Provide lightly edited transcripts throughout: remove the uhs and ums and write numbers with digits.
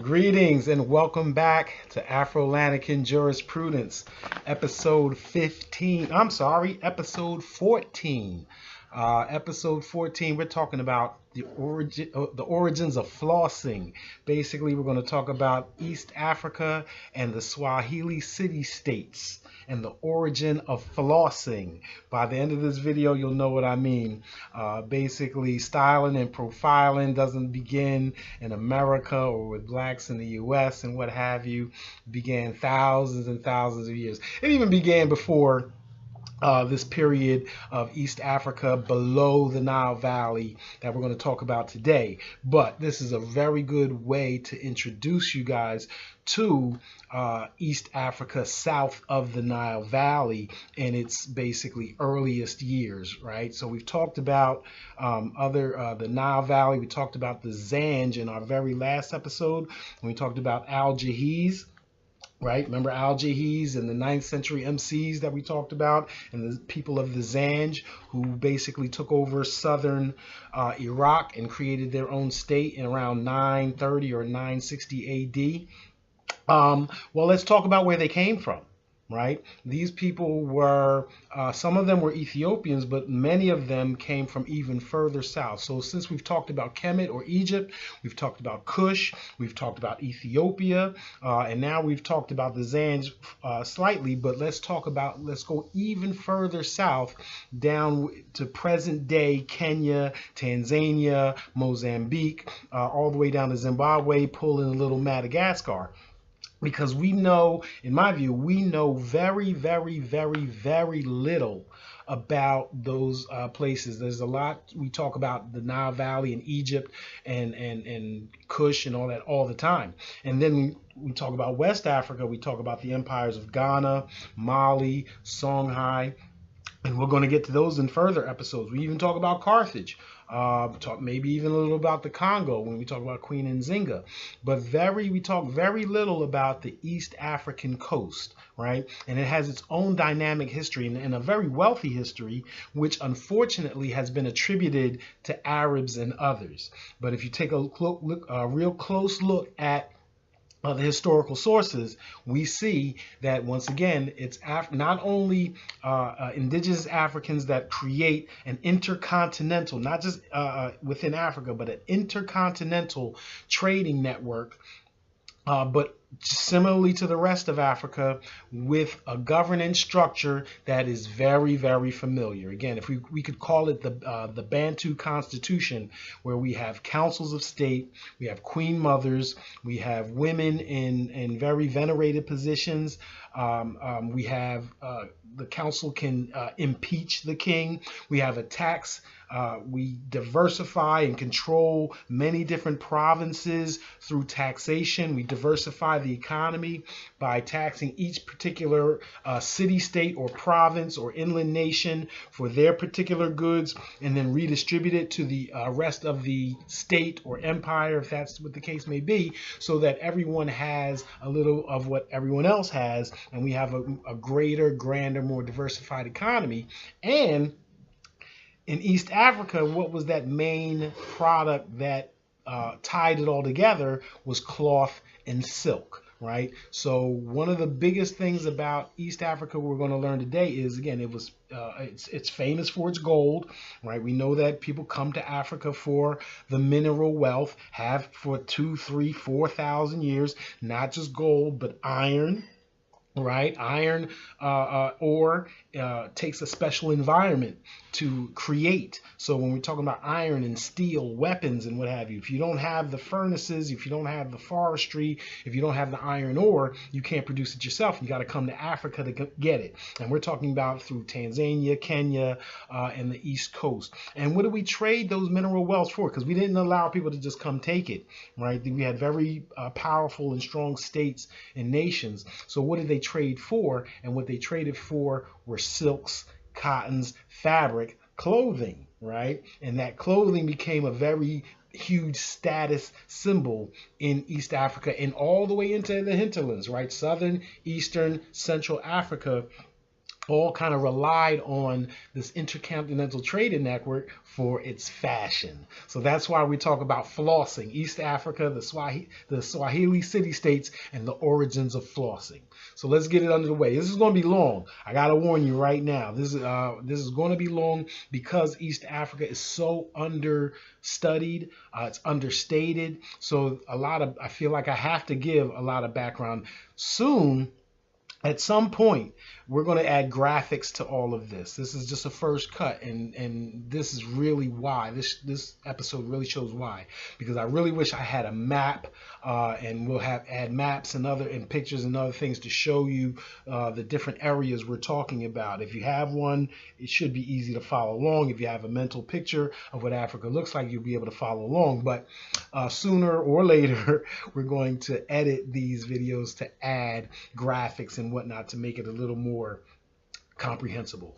Greetings and welcome back to Afrolantican Jurisprudence, episode 15. I'm sorry, episode 14. Episode 14, we're talking about the origins of flossing. Basically, we're going to talk about East Africa and the Swahili City States and the origin of flossing. By the end of this video, you'll know what I mean. Basically, styling and profiling doesn't begin in America or with blacks in the US and what have you. It began thousands and thousands of years. It even began before this period of East Africa below the Nile Valley that we're going to talk about today. But this is a very good way to introduce you guys to East Africa south of the Nile Valley in its basically earliest years, right? So we've talked about the Nile Valley. We talked about the Zanj in our very last episode when we talked about Al-Jahiz. Right? Remember Al-Jahiz and the 9th century MCs that we talked about, and the people of the Zanj who basically took over southern Iraq and created their own state in around 930 or 960 AD. Well, let's talk about where they came from. Right? These people were, some of them were Ethiopians, but many of them came from even further south. So since we've talked about Kemet or Egypt, we've talked about Kush, we've talked about Ethiopia, and now we've talked about the Zanj slightly, but let's go even further south down to present day Kenya, Tanzania, Mozambique, all the way down to Zimbabwe, pulling a little Madagascar. Because we know, in my view, we know very, very, very, very little about those places. There's a lot we talk about the Nile Valley and Egypt and Kush and all that all the time. And then we talk about West Africa. We talk about the empires of Ghana, Mali, Songhai. And we're going to get to those in further episodes. We even talk about Carthage. Talk maybe even a little about the Congo when we talk about Queen Nzinga. But we talk very little about the East African coast, right? And it has its own dynamic history and a very wealthy history, which unfortunately has been attributed to Arabs and others. But if you take a real close look at the historical sources, we see that once again it's not only indigenous Africans that create an intercontinental, not just within Africa, but an intercontinental trading network, but similarly to the rest of Africa, with a governance structure that is very, very familiar. Again, if we could call it the Bantu Constitution, where we have councils of state, we have queen mothers, we have women in very venerated positions. We have the council can impeach the king. We have a tax. We diversify and control many different provinces through taxation. We diversify the economy by taxing each particular city, state, or province or inland nation for their particular goods, and then redistribute it to the rest of the state or empire, if that's what the case may be, so that everyone has a little of what everyone else has, and we have a greater, grander, more diversified economy. And in East Africa, what was that main product that tied it all together was cloth and silk, right? So one of the biggest things about East Africa we're going to learn today is, again, it's famous for its gold, right? We know that people come to Africa for the mineral wealth, have for 2, 3, 4,000 years, not just gold, but iron. Right, iron ore takes a special environment to create. So when we're talking about iron and steel, weapons and what have you, if you don't have the furnaces, if you don't have the forestry, if you don't have the iron ore, you can't produce it yourself. You got to come to Africa to get it. And we're talking about through Tanzania, Kenya, and the East Coast. And what do we trade those mineral wealths for? Because we didn't allow people to just come take it, right? We had very powerful and strong states and nations. So what did they trade for? And what they traded for were silks, cottons, fabric, clothing, right? And that clothing became a very huge status symbol in East Africa and all the way into the hinterlands, right? Southern, Eastern, Central Africa all kind of relied on this intercontinental trading network for its fashion. So that's why we talk about flossing, East Africa, the Swahili City States, and the origins of flossing. So let's get it under the way. This is going to be long. I got to warn you right now. This is going to be long because East Africa is so understudied. It's understated. So I feel like I have to give a lot of background. Soon, at some point, we're going to add graphics to all of this. This is just a first cut, and this is really why. This episode really shows why. Because I really wish I had a map, and we'll add maps and pictures and other things to show you the different areas we're talking about. If you have one, it should be easy to follow along. If you have a mental picture of what Africa looks like, you'll be able to follow along. But sooner or later, we're going to edit these videos to add graphics and whatnot to make it a little more comprehensible.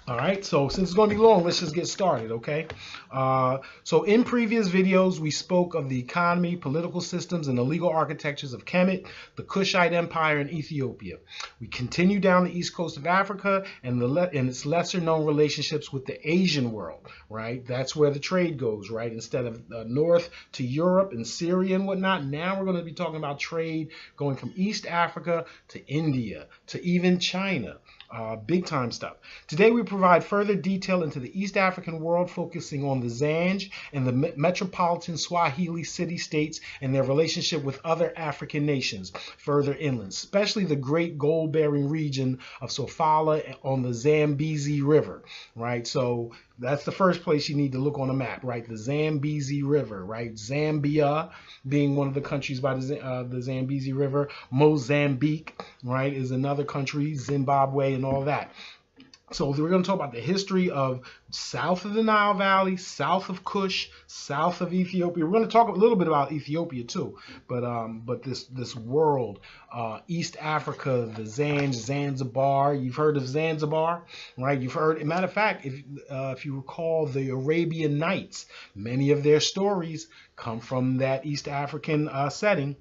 All right, so since it's going to be long, let's just get started, okay? So in previous videos, we spoke of the economy, political systems, and the legal architectures of Kemet, the Kushite Empire, and Ethiopia. We continue down the east coast of Africa and its lesser-known relationships with the Asian world, right? That's where the trade goes, right? Instead of north to Europe and Syria and whatnot, now we're going to be talking about trade going from East Africa to India to even China. Big time stuff. Today we provide further detail into the East African world, focusing on the Zanj and the metropolitan Swahili City States and their relationship with other African nations further inland, especially the great gold-bearing region of Sofala on the Zambezi River, right? So that's the first place you need to look on a map, right? The Zambezi River, right? Zambia being one of the countries by the Zambezi River. Mozambique, right, is another country. Zimbabwe and all that. So we're going to talk about the history of south of the Nile Valley, south of Kush, south of Ethiopia. We're going to talk a little bit about Ethiopia too, but this world, East Africa, the Zanj, Zanzibar. You've heard of Zanzibar, right? You've heard. Matter of fact, if you recall the Arabian Nights, many of their stories come from that East African setting.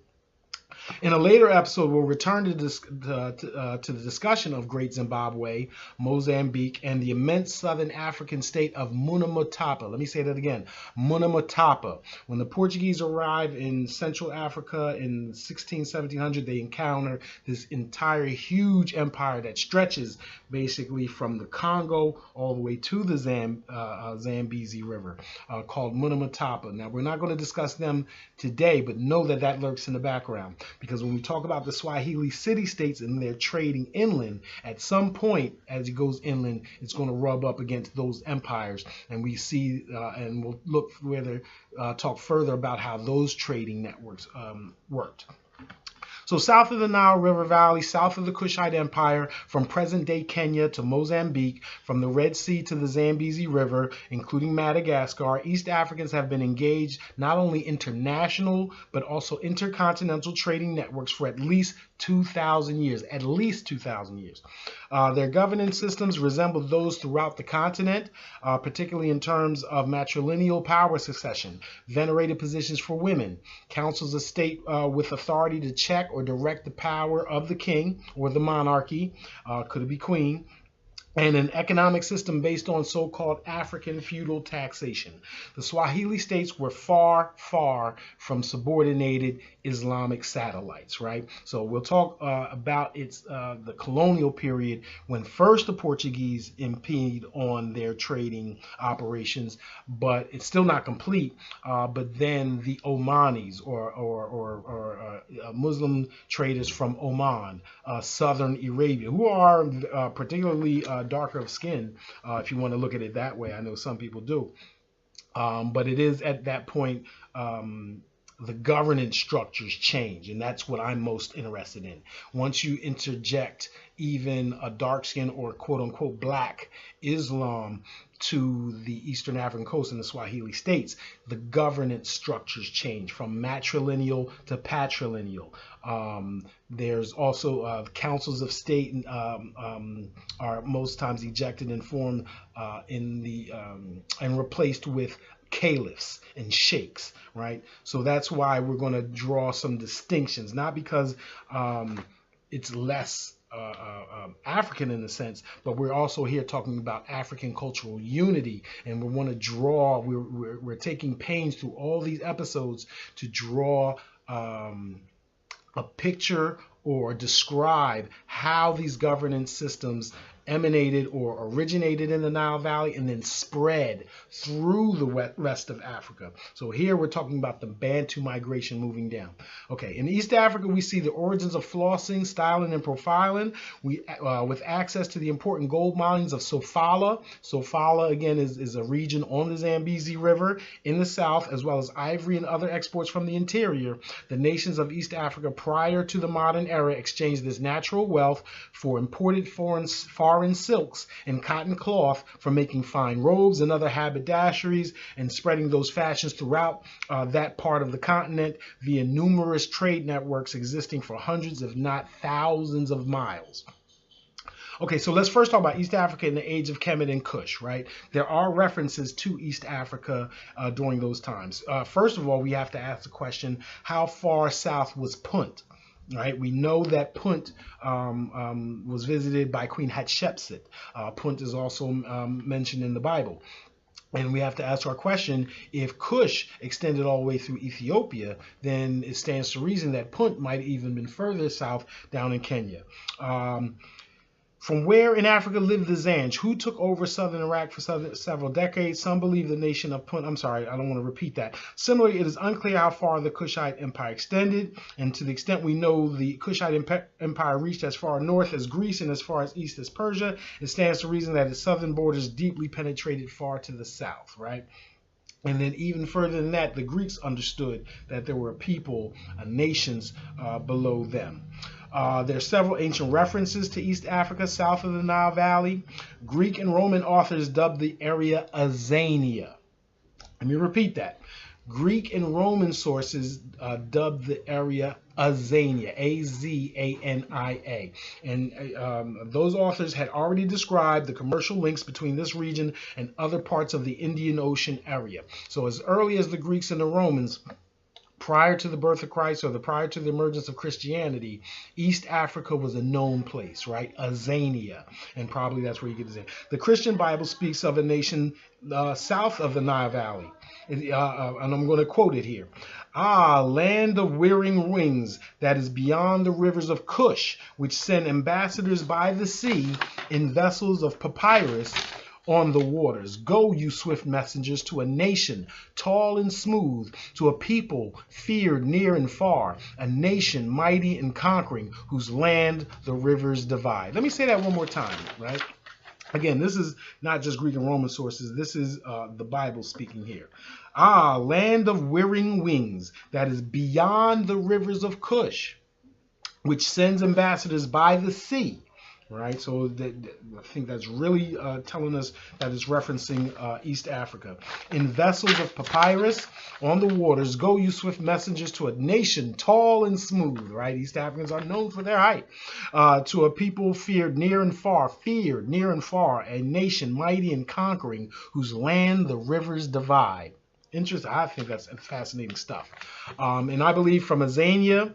In a later episode, we'll return to the discussion of Great Zimbabwe, Mozambique, and the immense southern African state of Munamatapa. Let me say that again, Munamatapa. When the Portuguese arrived in Central Africa in 1700, they encounter this entire huge empire that stretches basically from the Congo all the way to the Zambezi River, called Munamatapa. Now, we're not going to discuss them today, but know that that lurks in the background. Because when we talk about the Swahili City States and their trading inland, at some point as it goes inland, it's going to rub up against those empires. And we see, and we'll look further, talk further about how those trading networks worked. So south of the Nile River Valley, south of the Kushite Empire, from present-day Kenya to Mozambique, from the Red Sea to the Zambezi River, including Madagascar, East Africans have been engaged not only international, but also intercontinental trading networks for at least 2,000 years, at least 2,000 years. Their governance systems resemble those throughout the continent, particularly in terms of matrilineal power succession, venerated positions for women, councils of state with authority to check or direct the power of the king or the monarchy, could it be queen, and an economic system based on so-called African feudal taxation. The Swahili states were far, far from subordinated Islamic satellites, right? So we'll talk about the colonial period when first the Portuguese impede on their trading operations, but it's still not complete. But then the Omanis or Muslim traders from Oman, southern Arabia, who are particularly darker of skin, if you want to look at it that way. I know some people do. But it is at that point the governance structures change, and that's what I'm most interested in. Once you interject even a dark skin or quote unquote black Islam to the Eastern African coast and the Swahili states, the governance structures change from matrilineal to patrilineal. There's also councils of state are most times ejected and formed and replaced with caliphs and sheikhs, right? So that's why we're going to draw some distinctions, not because it's less African in a sense, but we're also here talking about African cultural unity, and we want to draw. We're taking pains through all these episodes to draw a picture or describe how these governance systems emanated or originated in the Nile Valley and then spread through the rest of Africa. So here we're talking about the Bantu migration moving down. Okay, in East Africa, we see the origins of flossing, styling, and profiling. With access to the important gold mines of Sofala. Sofala, again, is a region on the Zambezi River in the south, as well as ivory and other exports from the interior. The nations of East Africa prior to the modern era exchanged this natural wealth for imported foreign silks and cotton cloth for making fine robes and other haberdasheries, and spreading those fashions throughout that part of the continent via numerous trade networks existing for hundreds, if not thousands, of miles. Okay, so let's first talk about East Africa in the age of Kemet and Kush, right? There are references to East Africa during those times. First of all, we have to ask the question, how far south was Punt? Right, we know that Punt was visited by Queen Hatshepsut. Punt is also mentioned in the Bible. And we have to ask our question, if Kush extended all the way through Ethiopia, then it stands to reason that Punt might have even been further south down in Kenya. From where in Africa lived the Zanj, who took over southern Iraq for several decades? Some believe the nation of Punt. I'm sorry, I don't want to repeat that. Similarly, it is unclear how far the Kushite Empire extended, and to the extent we know the Kushite Empire reached as far north as Greece and as far as east as Persia, it stands to reason that its southern borders deeply penetrated far to the south, right? And then even further than that, the Greeks understood that there were people, nations below them. There are several ancient references to East Africa south of the Nile Valley. Greek and Roman authors dubbed the area Azania. Let me repeat that. Greek and Roman sources dubbed the area Azania, A-Z-A-N-I-A. And those authors had already described the commercial links between this region and other parts of the Indian Ocean area. So as early as the Greeks and the Romans, prior to the birth of Christ, or prior to the emergence of Christianity, East Africa was a known place, right? Azania, and probably that's where you get it. The Christian Bible speaks of a nation south of the Nile Valley, and I'm going to quote it here. Ah, land of wearing wings, that is beyond the rivers of Cush, which send ambassadors by the sea in vessels of papyrus on the waters. Go, you swift messengers, to a nation tall and smooth, to a people feared near and far, a nation mighty and conquering, whose land the rivers divide. Let me say that one more time, right? Again, this is not just Greek and Roman sources. This is the Bible speaking here. Ah, land of wearing wings, that is beyond the rivers of Cush, which sends ambassadors by the sea. Right, so I think that's really telling us that it's referencing East Africa. In vessels of papyrus on the waters, go, you swift messengers, to a nation tall and smooth. Right, East Africans are known for their height. To a people feared near and far, a nation mighty and conquering, whose land the rivers divide. Interesting. I think that's fascinating stuff. And I believe from Azania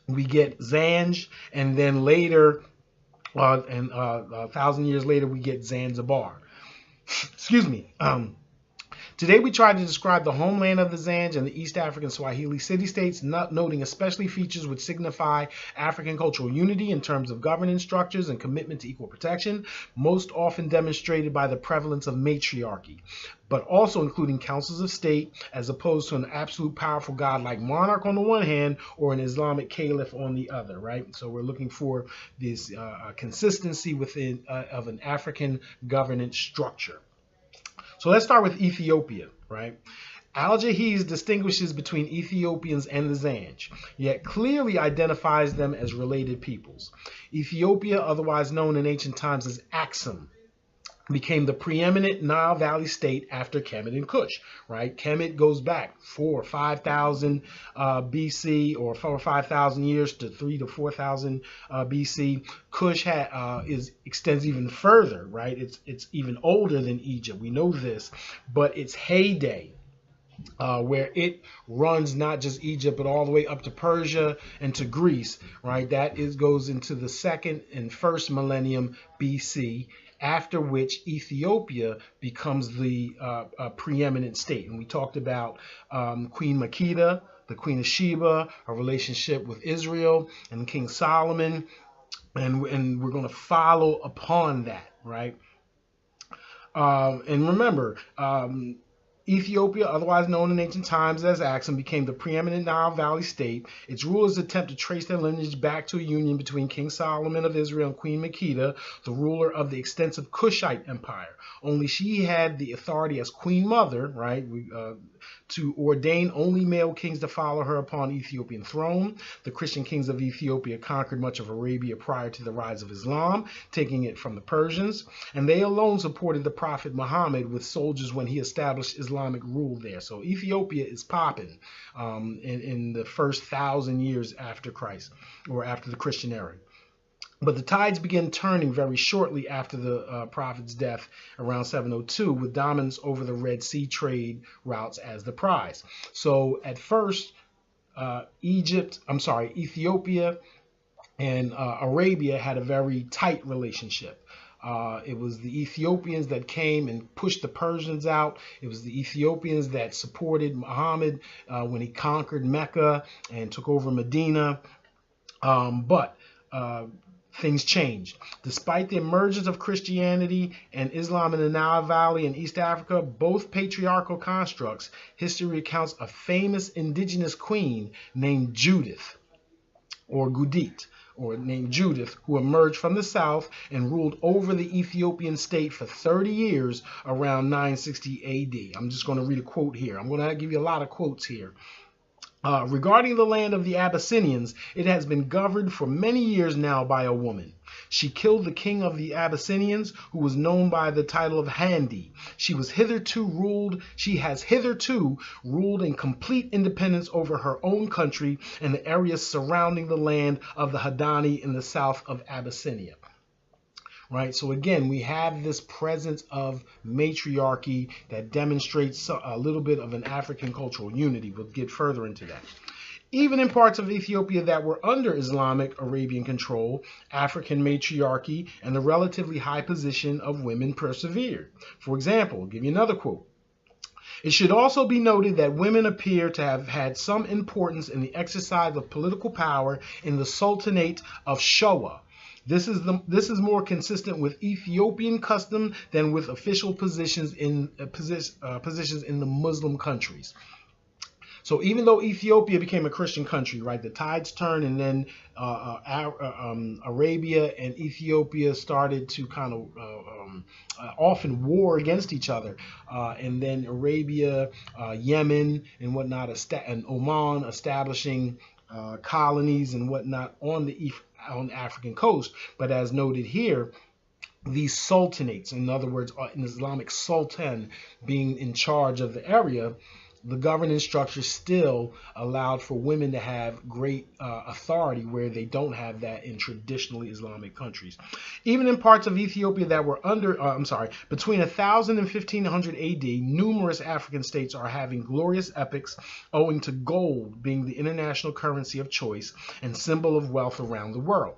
we get Zanj, and then later. 1,000 years later, we get Zanzibar. Excuse me. Today, we try to describe the homeland of the Zanj and the East African Swahili City States, noting especially features which signify African cultural unity in terms of governance structures and commitment to equal protection, most often demonstrated by the prevalence of matriarchy, but also including councils of state as opposed to an absolute powerful godlike monarch on the one hand or an Islamic caliph on the other, right? So we're looking for this consistency within of an African governance structure. So let's start with Ethiopia, right? Al-Jahiz distinguishes between Ethiopians and the Zanj, yet clearly identifies them as related peoples. Ethiopia, otherwise known in ancient times as Axum, became the preeminent Nile Valley state after Kemet and Kush, right? Kemet goes back 4,000 or 5,000 BC, or 4,000 or 5,000 years to 3,000 to 4,000 BC. Kush extends even further, right? It's even older than Egypt. We know this, but its heyday where it runs not just Egypt, but all the way up to Persia and to Greece, right? Goes into the second and first millennium BC, after which Ethiopia becomes the preeminent state. And we talked about Queen Makeda, the Queen of Sheba, her relationship with Israel and King Solomon, and we're going to follow upon that, right? And remember, Ethiopia, otherwise known in ancient times as Axum, became the preeminent Nile Valley state. Its rulers attempt to trace their lineage back to a union between King Solomon of Israel and Queen Makeda, the ruler of the extensive Kushite Empire. Only she had the authority as Queen Mother, right, to ordain only male kings to follow her upon Ethiopian throne. The Christian kings of Ethiopia conquered much of Arabia prior to the rise of Islam, taking it from the Persians, and they alone supported the Prophet Muhammad with soldiers when he established Islamic rule there. So Ethiopia is popping in the first 1,000 years after Christ, or after the Christian era. But the tides began turning very shortly after the prophet's death around 702, with dominance over the Red Sea trade routes as the prize. So at first, Ethiopia and Arabia had a very tight relationship. It was the Ethiopians that came and pushed the Persians out. It was the Ethiopians that supported Muhammad when he conquered Mecca and took over Medina. But things changed. Despite the emergence of Christianity and Islam in the Nile Valley and East Africa, both patriarchal constructs, history recounts a famous indigenous queen named Judith, or Gudit, or named Judith, who emerged from the south and ruled over the Ethiopian state for 30 years around 960 AD. I'm just going to read a quote here. I'm going to give you a lot of quotes here. Regarding the land of the Abyssinians, it has been governed for many years now by a woman. She killed the king of the Abyssinians, who was known by the title of Handi. She has hitherto ruled in complete independence over her own country and the areas surrounding the land of the Haddani in the south of Abyssinia. Right, so again, we have this presence of matriarchy that demonstrates a little bit of an African cultural unity. We'll get further into that. Even in parts of Ethiopia that were under Islamic Arabian control, African matriarchy and the relatively high position of women persevered. For example, I'll give you another quote. It should also be noted that women appear to have had some importance in the exercise of political power in the Sultanate of Showa. This is more consistent with Ethiopian custom than with official positions in the Muslim countries. So even though Ethiopia became a Christian country, right, the tides turned, and then Arabia and Ethiopia started to kind of often war against each other, and then Arabia, Yemen, and whatnot, and Oman establishing colonies and whatnot on the African coast. But as noted here, these sultanates, in other words, an Islamic sultan being in charge of the area, the governance structure still allowed for women to have great authority where they don't have that in traditionally Islamic countries. Even in parts of Ethiopia that were between 1000 and 1500 AD, numerous African states are having glorious epochs owing to gold being the international currency of choice and symbol of wealth around the world.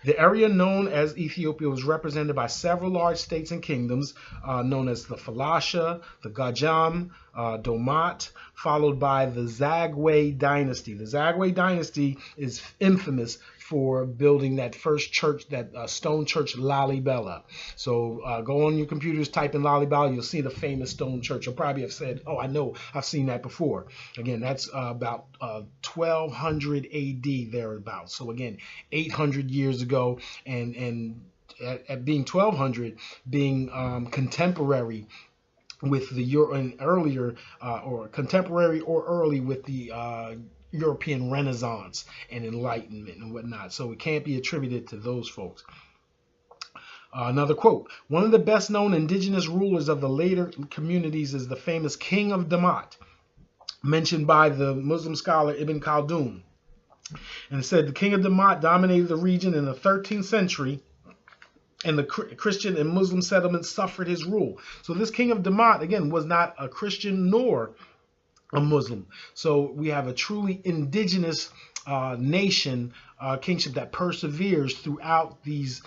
The area known as Ethiopia was represented by several large states and kingdoms known as the Falasha, the Gajam, Domat, followed by the Zagwe dynasty. The Zagwe dynasty is infamous for building that first church, that stone church, Lalibela. So go on your computers, type in Lalibela, you'll see the famous stone church. You'll probably have said, oh, I know, I've seen that before. Again, that's about 1200 AD thereabouts. So again, 800 years ago, and at being 1200, being contemporary with the early with the European Renaissance and Enlightenment and whatnot. So it can't be attributed to those folks. Another quote, one of the best known indigenous rulers of the later communities is the famous King of Damat, mentioned by the Muslim scholar Ibn Khaldun. And it said the King of Damat dominated the region in the 13th century, and the Christian and Muslim settlements suffered his rule. So this King of Damat, again, was not a Christian nor a Muslim. So we have a truly indigenous nation, kingship that perseveres throughout these.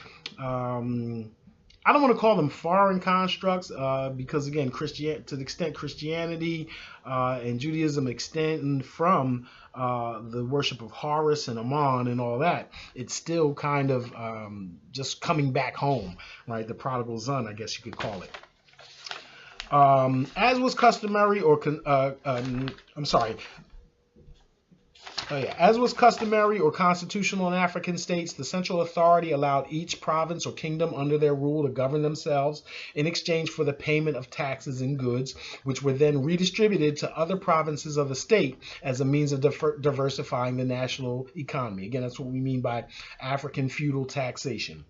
I don't want to call them foreign constructs because, again, to the extent Christianity and Judaism extend from the worship of Horus and Ammon and all that, it's still kind of just coming back home, right? The prodigal son, I guess you could call it. As was customary, as was customary or constitutional in African states, the central authority allowed each province or kingdom under their rule to govern themselves in exchange for the payment of taxes and goods, which were then redistributed to other provinces of the state as a means of diversifying the national economy. Again, that's what we mean by African feudal taxation.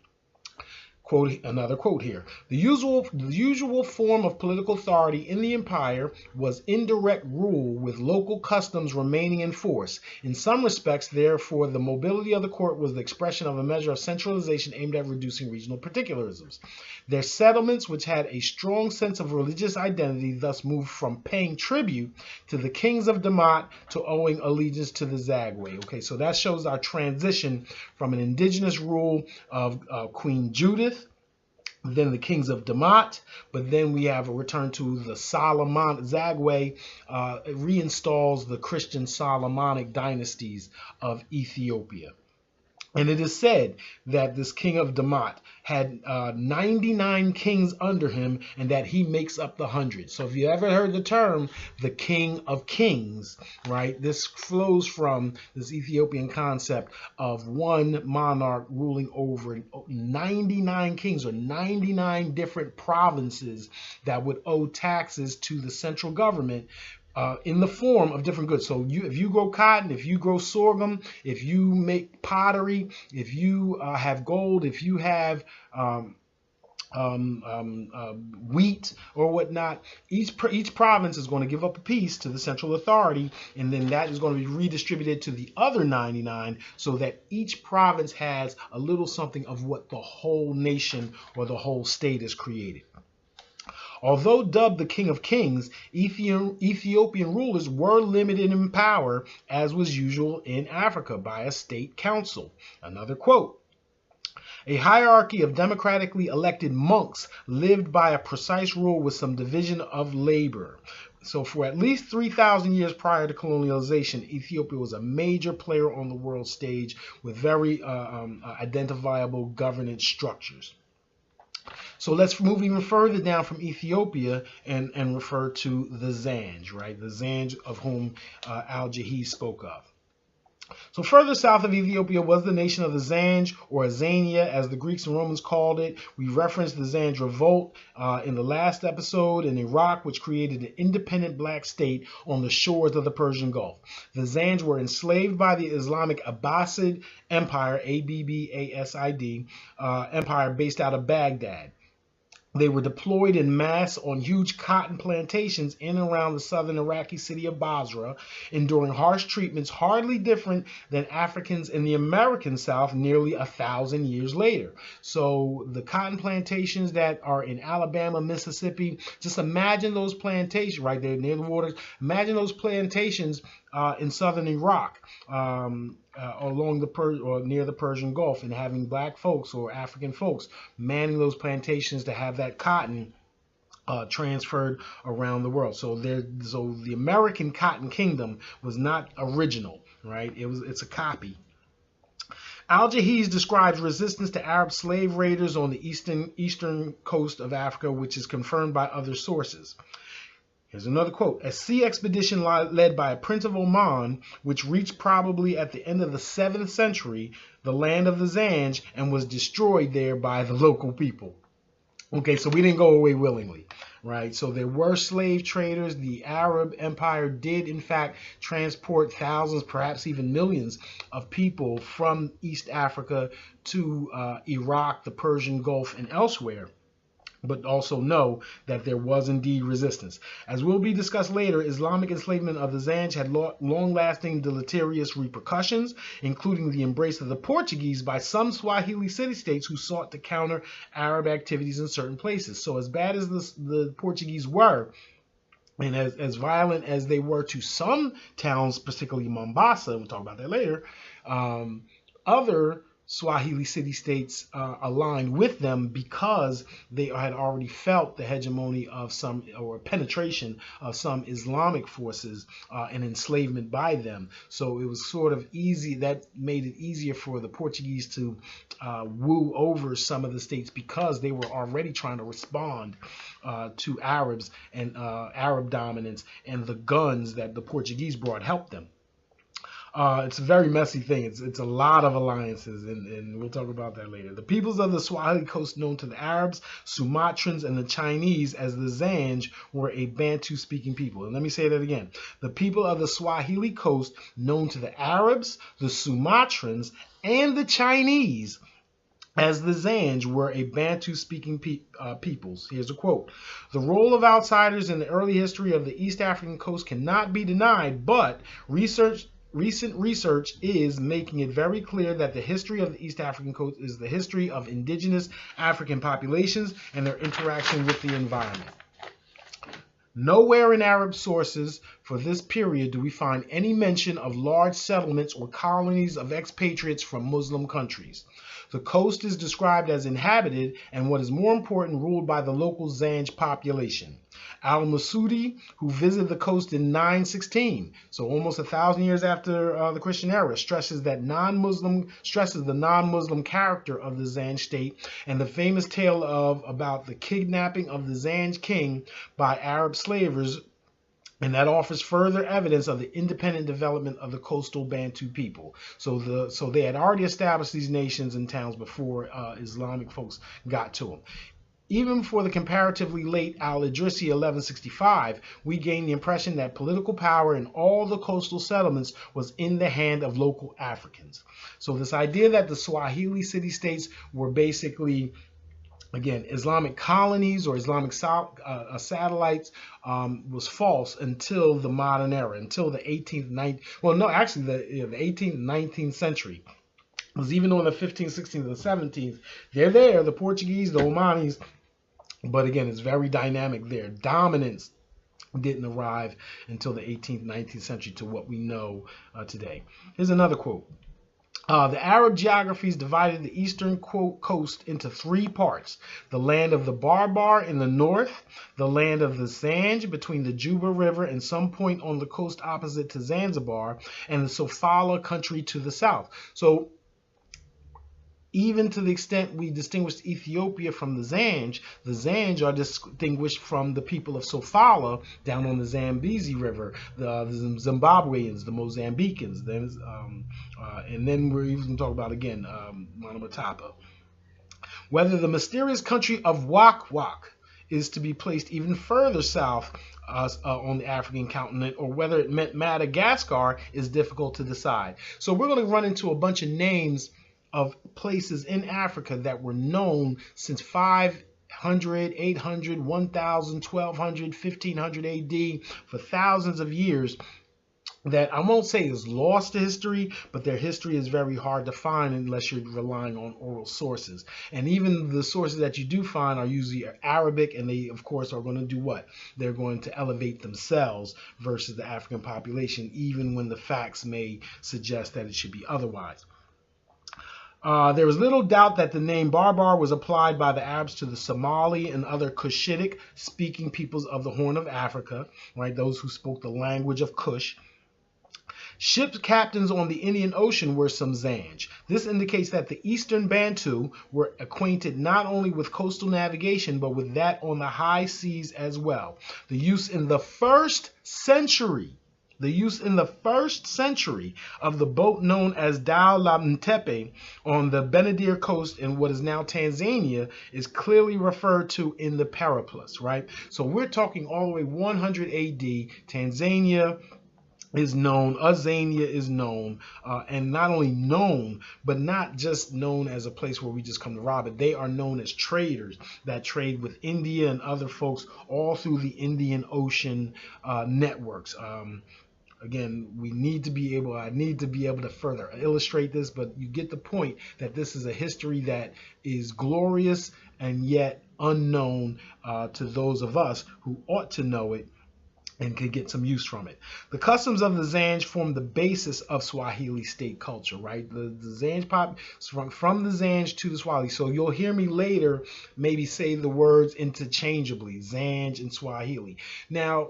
Another quote here. The usual form of political authority in the empire was indirect rule, with local customs remaining in force. In some respects, therefore, the mobility of the court was the expression of a measure of centralization aimed at reducing regional particularisms. Their settlements, which had a strong sense of religious identity, thus moved from paying tribute to the kings of Damat to owing allegiance to the Zagwe. Okay, so that shows our transition from an indigenous rule of Queen Judith, then the kings of Damat, but then we have a return to the Zagwe, reinstalls the Christian Solomonic dynasties of Ethiopia. And it is said that this king of Damat had 99 kings under him, and that he makes up the 100. So if you ever heard the term, the king of kings, right? This flows from this Ethiopian concept of one monarch ruling over 99 kings, or 99 different provinces that would owe taxes to the central government, in the form of different goods. So if you grow cotton, if you grow sorghum, if you make pottery, if you have gold, if you have wheat or whatnot, each province is going to give up a piece to the central authority, and then that is going to be redistributed to the other 99, so that each province has a little something of what the whole nation or the whole state is created. Although dubbed the King of Kings, Ethiopian rulers were limited in power, as was usual in Africa, by a state council. Another quote. A hierarchy of democratically elected monks lived by a precise rule with some division of labor. So for at least 3,000 years prior to colonialization, Ethiopia was a major player on the world stage with very identifiable governance structures. So let's move even further down from Ethiopia and refer to the Zanj, right? The Zanj of whom Al-Jahiz spoke of. So further south of Ethiopia was the nation of the Zanj, or Azania, as the Greeks and Romans called it. We referenced the Zanj revolt in the last episode in Iraq, which created an independent black state on the shores of the Persian Gulf. The Zanj were enslaved by the Islamic Abbasid Empire, Abbasid empire based out of Baghdad. They were deployed in mass on huge cotton plantations in and around the southern Iraqi city of Basra, enduring harsh treatments hardly different than Africans in the American South nearly 1,000 years later. So the cotton plantations that are in Alabama, Mississippi, just imagine those plantations right there near the waters. Imagine those plantations in southern Iraq, along or near the Persian Gulf, and having black folks or African folks manning those plantations to have that cotton transferred around the world. So the American Cotton Kingdom was not original, right? It's a copy. Al-Jahiz describes resistance to Arab slave raiders on the eastern coast of Africa, which is confirmed by other sources. Here's another quote. A sea expedition led by a prince of Oman, which reached probably at the end of the 7th century, the land of the Zanj, and was destroyed there by the local people. Okay, so we didn't go away willingly, right? So there were slave traders. The Arab Empire did, in fact, transport thousands, perhaps even millions of people from East Africa to Iraq, the Persian Gulf, and elsewhere. But also know that there was indeed resistance. As will be discussed later, Islamic enslavement of the Zanj had long-lasting deleterious repercussions, including the embrace of the Portuguese by some Swahili city states who sought to counter Arab activities in certain places. So as bad as the Portuguese were, And as violent as they were to some towns, particularly Mombasa, we'll talk about that later, other Swahili city states aligned with them because they had already felt the hegemony of some, or penetration of some Islamic forces and enslavement by them. So it was sort of easy, that made it easier for the Portuguese to woo over some of the states because they were already trying to respond to Arabs and Arab dominance, and the guns that the Portuguese brought helped them. It's a very messy thing. It's a lot of alliances, and we'll talk about that later. The peoples of the Swahili coast known to the Arabs, Sumatrans, and the Chinese as the Zanj were a Bantu-speaking people. And let me say that again. The people of the Swahili coast known to the Arabs, the Sumatrans, and the Chinese as the Zanj were a Bantu-speaking peoples. Here's a quote. The role of outsiders in the early history of the East African coast cannot be denied, but recent research is making it very clear that the history of the East African coast is the history of indigenous African populations and their interaction with the environment. Nowhere in Arab sources for this period do we find any mention of large settlements or colonies of expatriates from Muslim countries. The coast is described as inhabited and, what is more important, ruled by the local Zanj population. Al-Masudi, who visited the coast in 916, so almost 1,000 years after the Christian era, stresses the non-Muslim character of the Zanj state and the famous tale about the kidnapping of the Zanj king by Arab slavers, and that offers further evidence of the independent development of the coastal Bantu people. So they had already established these nations and towns before Islamic folks got to them. Even before the comparatively late Al-Idrisi 1165, we gain the impression that political power in all the coastal settlements was in the hand of local Africans. So this idea that the Swahili city-states were basically, again, Islamic colonies or Islamic satellites was false until the modern era, until the 18th, 19th, well, no, actually the 18th and 19th century. Because even though in the 15th, 16th, and 17th, they're there, the Portuguese, the Omanis, but again, it's very dynamic there. Dominance didn't arrive until the 18th, 19th century to what we know today. Here's another quote. The Arab geographies divided the eastern coast into three parts: the land of the Barbar in the north, the land of the Zanj between the Juba River and some point on the coast opposite to Zanzibar, and the Sofala country to the south. So even to the extent we distinguished Ethiopia from the Zanj are distinguished from the people of Sofala down on the Zambezi River, the Zimbabweans, the Mozambicans, and then we're even going to talk about, again, Monomatapa. Whether the mysterious country of Wak Wak is to be placed even further south on the African continent, or whether it meant Madagascar, is difficult to decide. So we're going to run into a bunch of names of places in Africa that were known since 500, 800, 1000, 1200, 1500 AD for thousands of years that I won't say is lost to history, but their history is very hard to find unless you're relying on oral sources. And even the sources that you do find are usually Arabic, and they, of course, are going to do what? They're going to elevate themselves versus the African population, even when the facts may suggest that it should be otherwise. There was little doubt that the name Barbar was applied by the Arabs to the Somali and other Cushitic speaking peoples of the Horn of Africa, right? Those who spoke the language of Cush. Ship captains on the Indian Ocean were some Zanj. This indicates that the Eastern Bantu were acquainted not only with coastal navigation, but with that on the high seas as well. The use in the first century of the boat known as Dao La Mtepe on the Benadir coast in what is now Tanzania is clearly referred to in the Periplus, right? So we're talking all the way 100 AD. Tanzania is known, Azania is known, and not only known, but not just known as a place where we just come to rob it. They are known as traders that trade with India and other folks all through the Indian Ocean networks. Again, I need to be able to further illustrate this, but you get the point that this is a history that is glorious and yet unknown to those of us who ought to know it. and could get some use from it. The customs of the Zanj form the basis of Swahili state culture, right? The Zanj pop from the Zanj to the Swahili. So you'll hear me later maybe say the words interchangeably, Zanj and Swahili. Now,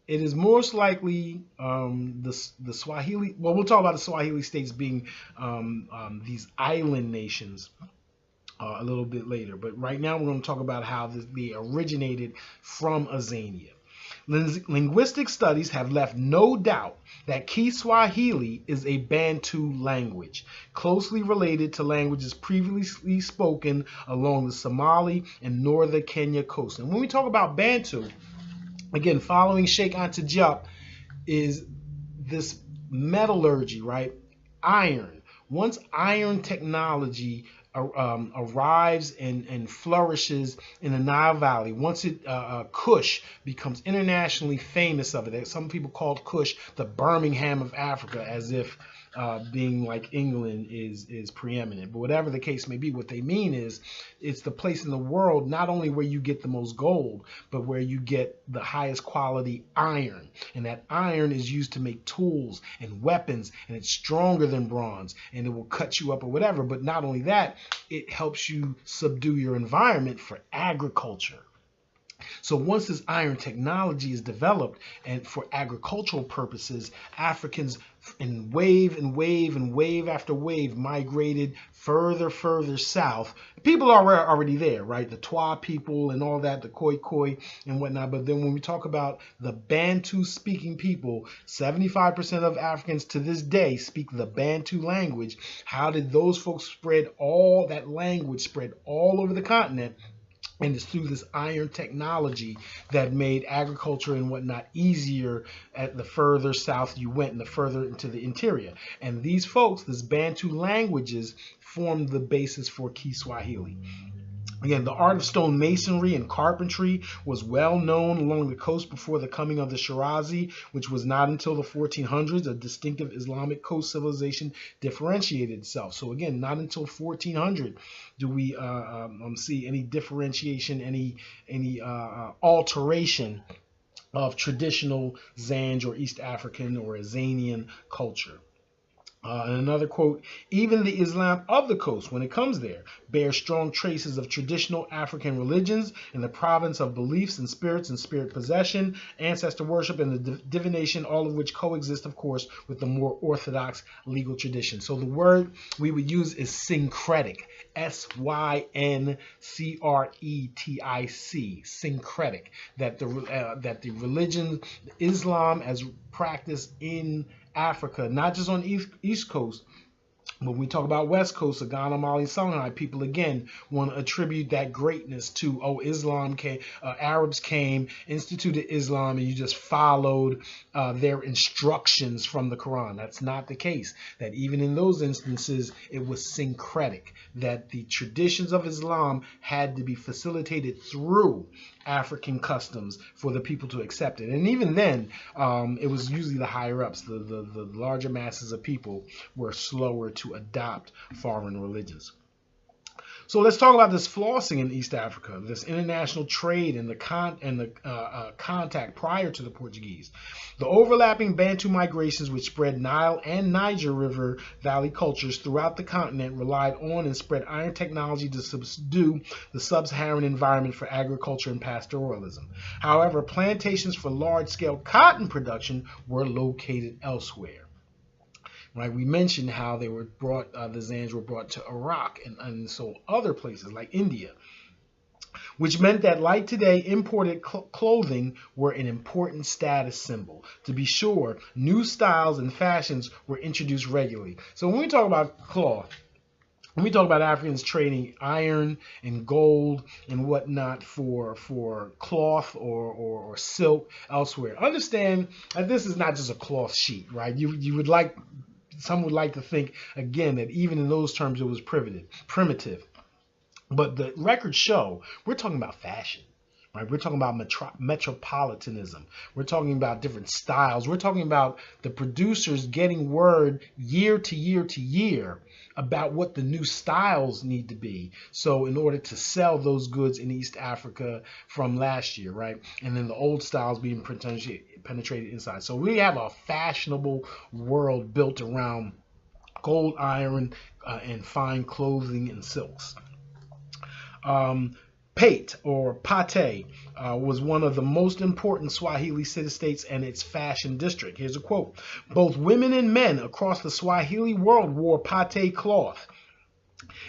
it is most likely the Swahili, well, we'll talk about the Swahili states being these island nations a little bit later. But right now we're going to talk about how they originated from Azania. Linguistic studies have left no doubt that Kiswahili is a Bantu language, closely related to languages previously spoken along the Somali and northern Kenya coast. And when we talk about Bantu, again, following Sheikh Anta Diop is this metallurgy, right? Iron. Once iron technology arrives and flourishes in the Nile Valley, once Kush becomes internationally famous of it. Some people call Kush the Birmingham of Africa, as if being like England is preeminent. But whatever the case may be, what they mean is it's the place in the world not only where you get the most gold, but where you get the highest quality iron. And that iron is used to make tools and weapons, and it's stronger than bronze, and it will cut you up or whatever. But not only that, it helps you subdue your environment for agriculture. So once this iron technology is developed and for agricultural purposes, Africans in wave after wave migrated further south. People are already there, right? The Twa people and all that, the Khoi and whatnot. But then when we talk about the Bantu speaking people, 75% of Africans to this day speak the Bantu language. How did those folks spread all that language spread all over the continent? And it's through this iron technology that made agriculture and whatnot easier at the further south you went and the further into the interior. And these folks, these Bantu languages, formed the basis for Kiswahili. Again, the art of stone masonry and carpentry was well known along the coast before the coming of the Shirazi, which was not until the 1400s a distinctive Islamic coast civilization differentiated itself. So again, not until 1400 do we see any differentiation, any alteration of traditional Zanj or East African or Azanian culture. And another quote, even the Islam of the coast, when it comes there, bears strong traces of traditional African religions in the province of beliefs and spirits and spirit possession, ancestor worship, and the divination, all of which coexist, of course, with the more orthodox legal tradition. So the word we would use is syncretic, S-Y-N-C-R-E-T-I-C, syncretic, that the religion, Islam as practiced in Africa, not just on East Coast, but when we talk about West Coast, Ghana, Mali, Songhai, people again want to attribute that greatness to, oh, Islam came, Arabs came, instituted Islam, and you just followed their instructions from the Quran. That's not the case. That even in those instances, it was syncretic, that the traditions of Islam had to be facilitated through African customs for the people to accept it. And even then, it was usually the higher ups, the larger masses of people were slower to adopt foreign religions. So let's talk about this flossing in East Africa, this international trade and the contact prior to the Portuguese. The overlapping Bantu migrations which spread Nile and Niger River Valley cultures throughout the continent relied on and spread iron technology to subdue the sub-Saharan environment for agriculture and pastoralism. However, plantations for large-scale cotton production were located elsewhere. Right, we mentioned how they were brought, the Zanj were brought to Iraq and so other places like India, which meant that, like today, imported clothing were an important status symbol. To be sure, new styles and fashions were introduced regularly. So when we talk about cloth, when we talk about Africans trading iron and gold and whatnot for cloth or silk elsewhere, understand that this is not just a cloth sheet, right? Some would like to think, again, that even in those terms it was primitive. But the records show we're talking about fashion. right? We're talking about metropolitanism. We're talking about different styles. We're talking about the producers getting word year to year to year about what the new styles need to be. So in order to sell those goods in East Africa from last year, right? And then the old styles being penetrated inside. So we have a fashionable world built around gold, iron, and fine clothing and silks. Pate or Pate was one of the most important Swahili city-states and its fashion district. Here's a quote. Both women and men across the Swahili world wore Pate cloth.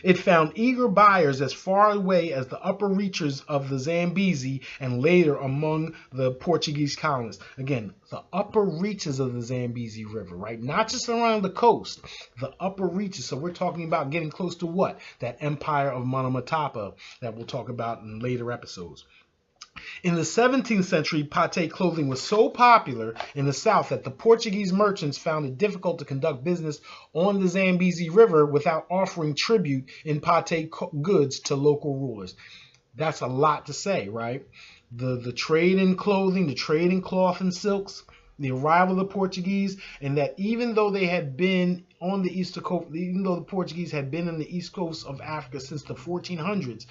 It found eager buyers as far away as the upper reaches of the Zambezi and later among the Portuguese colonists. Again, the upper reaches of the Zambezi River, right? Not just around the coast, the upper reaches. So we're talking about getting close to what? That empire of Monomatapa that we'll talk about in later episodes. In the 17th century, Pate clothing was so popular in the South that the Portuguese merchants found it difficult to conduct business on the Zambezi River without offering tribute in Pate goods to local rulers. That's a lot to say, right? The trade in clothing, the trade in cloth and silks, the arrival of the Portuguese, and that even though they had been on the east coast, even though the Portuguese had been on the east coast of Africa since the 1400s,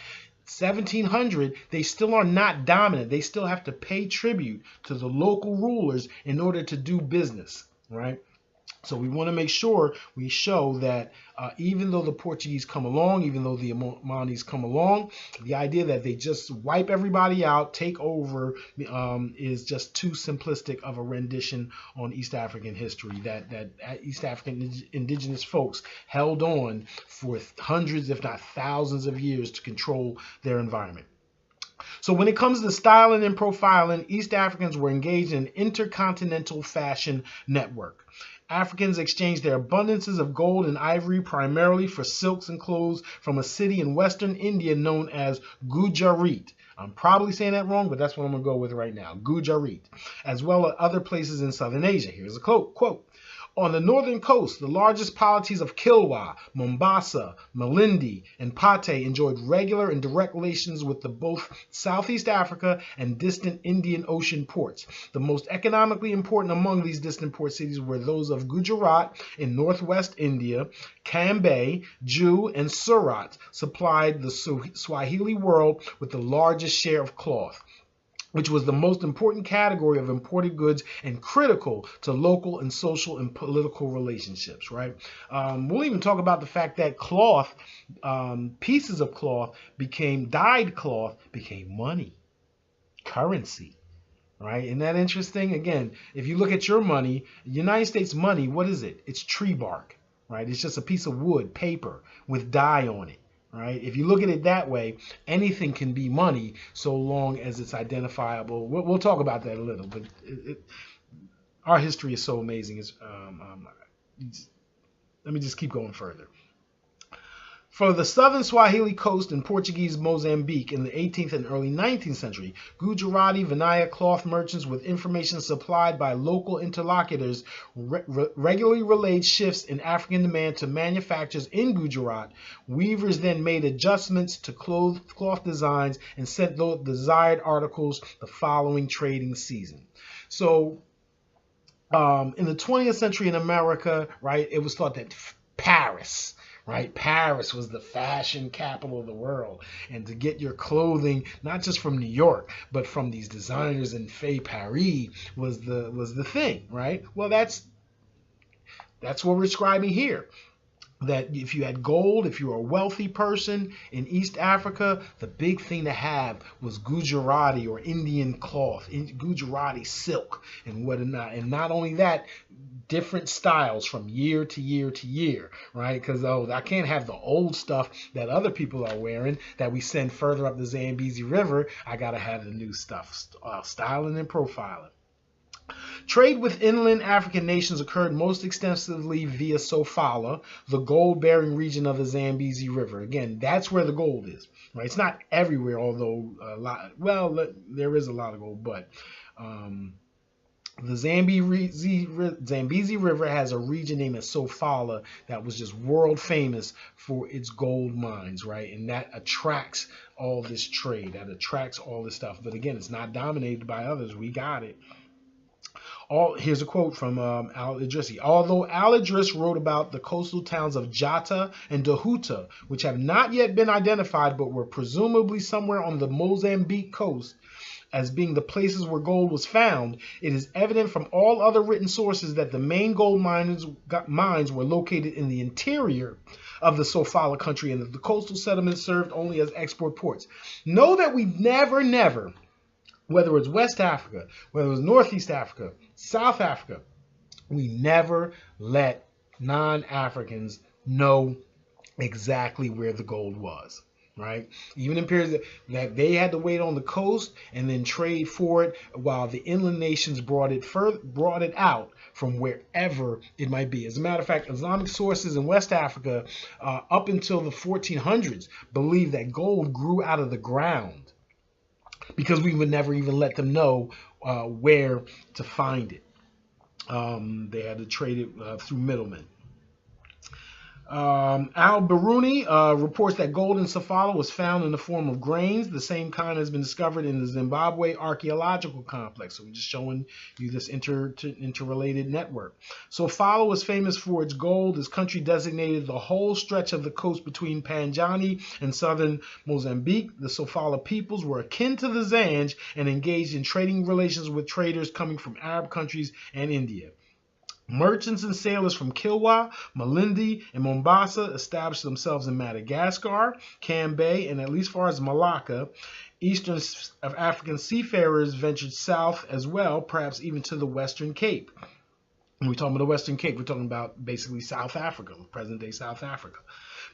1700, they still are not dominant. They still have to pay tribute to the local rulers in order to do business, right? So we want to make sure we show that even though the Portuguese come along, even though the Amantis come along, the idea that they just wipe everybody out, take over, is just too simplistic of a rendition on East African history, that East African indigenous folks held on for hundreds, if not thousands of years to control their environment. So when it comes to styling and profiling, East Africans were engaged in an intercontinental fashion network. Africans exchanged their abundances of gold and ivory primarily for silks and clothes from a city in western India known as Gujarat. I'm probably saying that wrong, but that's what I'm going to go with right now, Gujarat, as well as other places in southern Asia. Here's a quote. On the northern coast, the largest polities of Kilwa, Mombasa, Malindi, and Pate enjoyed regular and direct relations with both Southeast Africa and distant Indian Ocean ports. The most economically important among these distant port cities were those of Gujarat in northwest India. Cambay, Jew, and Surat supplied the Swahili world with the largest share of cloth, which was the most important category of imported goods and critical to local and social and political relationships, right? We'll even talk about the fact that cloth, pieces of cloth dyed cloth became money, currency, right? Isn't that interesting? Again, if you look at your money, United States money, what is it? It's tree bark, right? It's just a piece of wood, paper with dye on it. Right? If you look at it that way, anything can be money so long as it's identifiable. We'll talk about that a little, but our history is so amazing. Let me just keep going further. For the southern Swahili coast and Portuguese Mozambique in the 18th and early 19th century, Gujarati Vinaya cloth merchants with information supplied by local interlocutors regularly relayed shifts in African demand to manufacturers in Gujarat. Weavers then made adjustments to cloth designs and sent those desired articles the following trading season. So in the 20th century in America, right, it was thought that Paris, right? Paris was the fashion capital of the world. And to get your clothing, not just from New York, but from these designers in Paris was the thing, right? Well, that's what we're describing here. That if you had gold, if you were a wealthy person in East Africa, the big thing to have was Gujarati or Indian cloth, Gujarati silk and whatnot. And not only that, different styles from year to year to year, right? Because I can't have the old stuff that other people are wearing that we send further up the Zambezi River. I got to have the new stuff, styling and profiling. Trade with inland African nations occurred most extensively via Sofala, the gold-bearing region of the Zambezi River. Again, that's where the gold is, right? It's not everywhere, although there is a lot of gold, but The Zambezi River has a region named Sofala that was just world famous for its gold mines, right? And that attracts all this trade, that attracts all this stuff. But again, it's not dominated by others. We got it. Here's a quote from Al-Idrisi. Although Al-Idris wrote about the coastal towns of Jata and Dahuta, which have not yet been identified but were presumably somewhere on the Mozambique coast, as being the places where gold was found, it is evident from all other written sources that the main gold mines were located in the interior of the Sofala country and that the coastal settlements served only as export ports. Know that we never, whether it's West Africa, whether it's Northeast Africa, South Africa, we never let non-Africans know exactly where the gold was. Right? Even in periods that they had to wait on the coast and then trade for it, while the inland nations brought it out from wherever it might be. As a matter of fact, Islamic sources in West Africa up until the 1400s believed that gold grew out of the ground because we would never even let them know where to find it. They had to trade it through middlemen. Al-Biruni reports that gold in Sofala was found in the form of grains. The same kind has been discovered in the Zimbabwe archaeological complex. So we're just showing you this interrelated network. Sofala was famous for its gold. This country designated the whole stretch of the coast between Panjani and southern Mozambique. The Sofala peoples were akin to the Zanj and engaged in trading relations with traders coming from Arab countries and India. Merchants and sailors from Kilwa, Malindi, and Mombasa established themselves in Madagascar, Cambay, and at least far as Malacca. Eastern of African seafarers ventured south as well, perhaps even to the Western Cape. When we're talking about the Western Cape, we're talking about basically South Africa, present-day South Africa.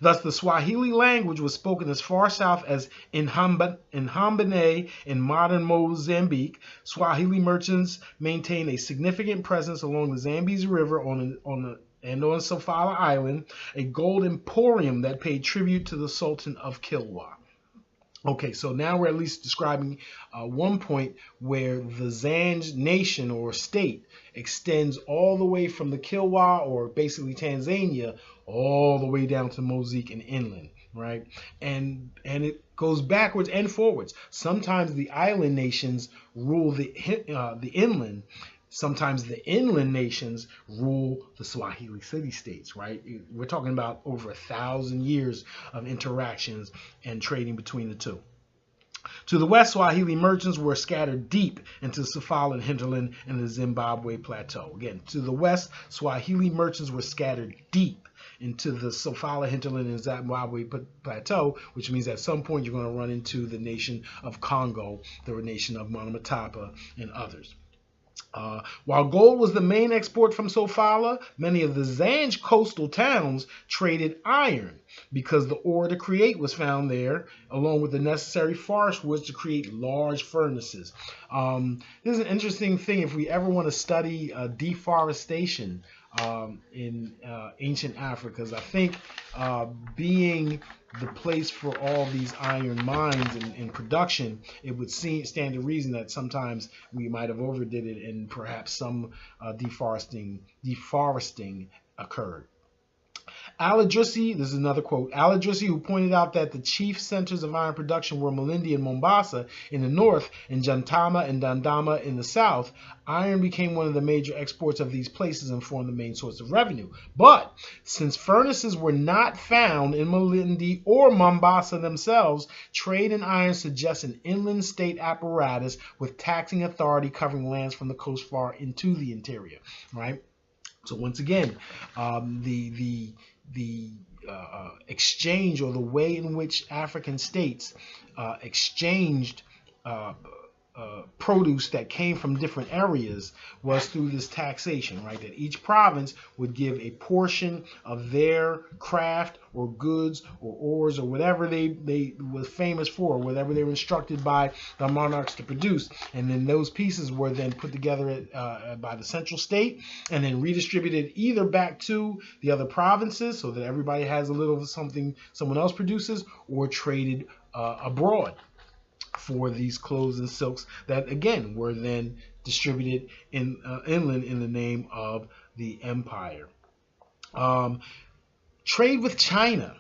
Thus, the Swahili language was spoken as far south as Inhambane in modern Mozambique. Swahili merchants maintained a significant presence along the Zambezi River and on Sofala Island, a gold emporium that paid tribute to the Sultan of Kilwa. Okay, so now we're at least describing one point where the Zanj nation or state extends all the way from the Kilwa, or basically Tanzania, all the way down to Mozambique and inland, right? And it goes backwards and forwards. Sometimes the island nations rule the inland. Sometimes the inland nations rule the Swahili City States, right? We're talking about over 1,000 years of interactions and trading between the two. To the west, Swahili merchants were scattered deep into Sofala hinterland and the Zimbabwe plateau. Again, to the west, Swahili merchants were scattered deep into the Sofala hinterland and Zimbabwe plateau, which means at some point you're going to run into the nation of Congo, the nation of Monomotapa, and others. While gold was the main export from Sofala, many of the Zanj coastal towns traded iron because the ore to create was found there, along with the necessary forest woods to create large furnaces. This is an interesting thing if we ever want to study deforestation in ancient Africa, because I think being the place for all these iron mines and production, it would stand to reason that sometimes we might have overdid it and perhaps some deforesting occurred. Al-Idrisi, this is another quote, Al-Idrisi, who pointed out that the chief centers of iron production were Malindi and Mombasa in the north and Jantama and Dandama in the south, iron became one of the major exports of these places and formed the main source of revenue. But since furnaces were not found in Malindi or Mombasa themselves, trade in iron suggests an inland state apparatus with taxing authority covering lands from the coast far into the interior, right? So once again, the exchange, or the way in which African states exchanged produce that came from different areas was through this taxation, right? That each province would give a portion of their craft or goods or ores or whatever they were famous for, whatever they were instructed by the monarchs to produce, and then those pieces were then put together by the central state and then redistributed either back to the other provinces so that everybody has a little of something someone else produces, or traded abroad for these clothes and silks that again were then distributed inland in the name of the empire. Trade with China.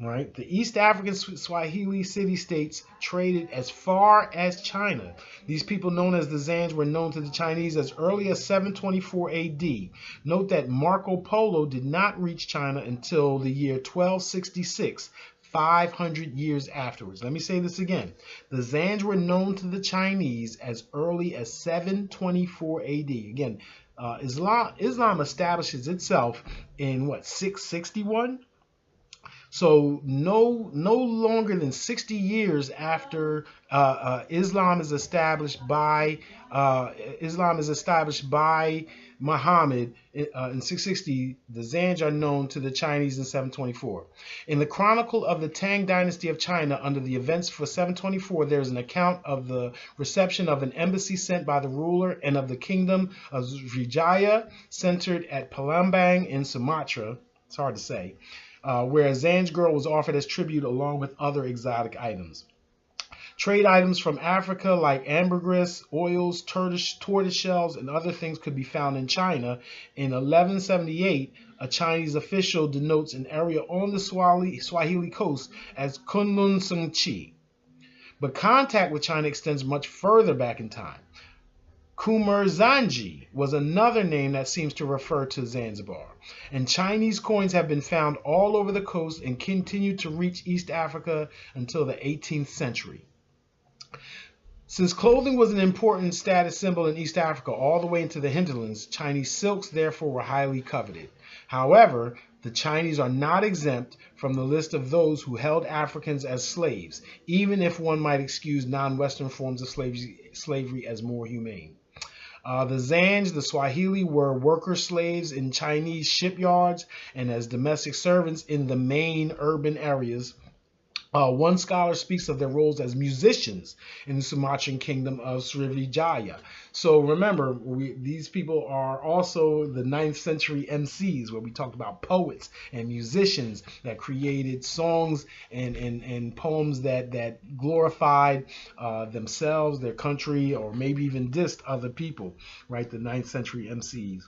Right, the East African Swahili City States traded as far as China. These people, known as the Zanj, were known to the Chinese as early as 724 AD. Note that Marco Polo did not reach China until the year 1266, 500 years afterwards. Let me say this again. The Zanj were known to the Chinese as early as 724 AD. Again, Islam establishes itself in what, 661? So no longer than 60 years after Islam is established by Muhammad in 660, the Zanj are known to the Chinese in 724. In the Chronicle of the Tang Dynasty of China, under the events for 724, there is an account of the reception of an embassy sent by the ruler and of the kingdom of Sriwijaya, centered at Palembang in Sumatra. It's hard to say. Where a Zanj girl was offered as tribute along with other exotic items. Trade items from Africa like ambergris, oils, tortoise shells, and other things could be found in China. In 1178, a Chinese official denotes an area on the Swahili coast as Kunlun Sungchi. But contact with China extends much further back in time. Kumar Zanji was another name that seems to refer to Zanzibar, and Chinese coins have been found all over the coast and continued to reach East Africa until the 18th century. Since clothing was an important status symbol in East Africa all the way into the hinterlands, Chinese silks therefore were highly coveted. However, the Chinese are not exempt from the list of those who held Africans as slaves, even if one might excuse non-Western forms of slavery as more humane. The Zanj, the Swahili, were worker slaves in Chinese shipyards and as domestic servants in the main urban areas. One scholar speaks of their roles as musicians in the Sumatran kingdom of Sriwijaya. So remember, these people are also the 9th century MCs, where we talked about poets and musicians that created songs and poems that glorified themselves, their country, or maybe even dissed other people, right? The 9th century MCs.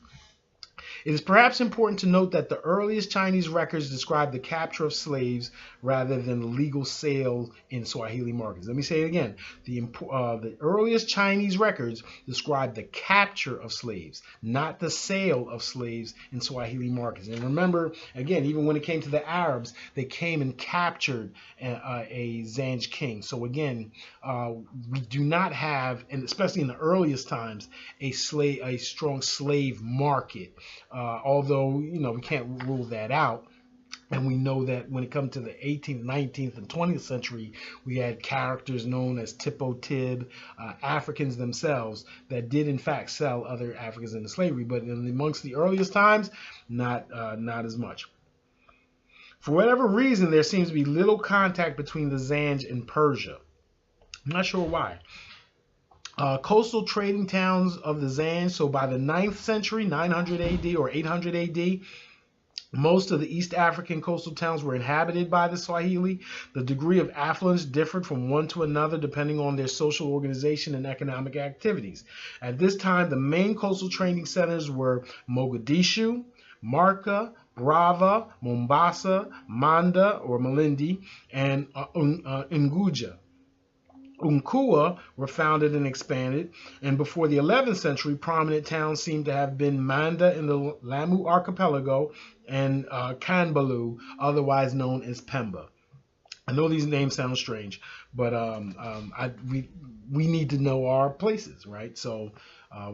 It is perhaps important to note that the earliest Chinese records describe the capture of slaves rather than the legal sale in Swahili markets. Let me say it again. The earliest Chinese records describe the capture of slaves, not the sale of slaves in Swahili markets. And remember, again, even when it came to the Arabs, they came and captured a Zanj king. So again, we do not have, and especially in the earliest times, a strong slave market. Although, we can't rule that out. And we know that when it comes to the 18th, 19th, and 20th century, we had characters known as Tipo-Tib, Africans themselves, that did in fact sell other Africans into slavery. But amongst the earliest times, not as much. For whatever reason, there seems to be little contact between the Zanj and Persia. I'm not sure why. Coastal trading towns of the Zanj, so by the 9th century, 900 AD or 800 AD, most of the East African coastal towns were inhabited by the Swahili. The degree of affluence differed from one to another depending on their social organization and economic activities. At this time, the main coastal trading centers were Mogadishu, Marca, Brava, Mombasa, Manda or Malindi, and Unguja. Unkua were founded and expanded, and before the 11th century, prominent towns seem to have been Manda in the Lamu archipelago and Kanbalu, otherwise known as Pemba. I know these names sound strange, but we need to know our places, right? So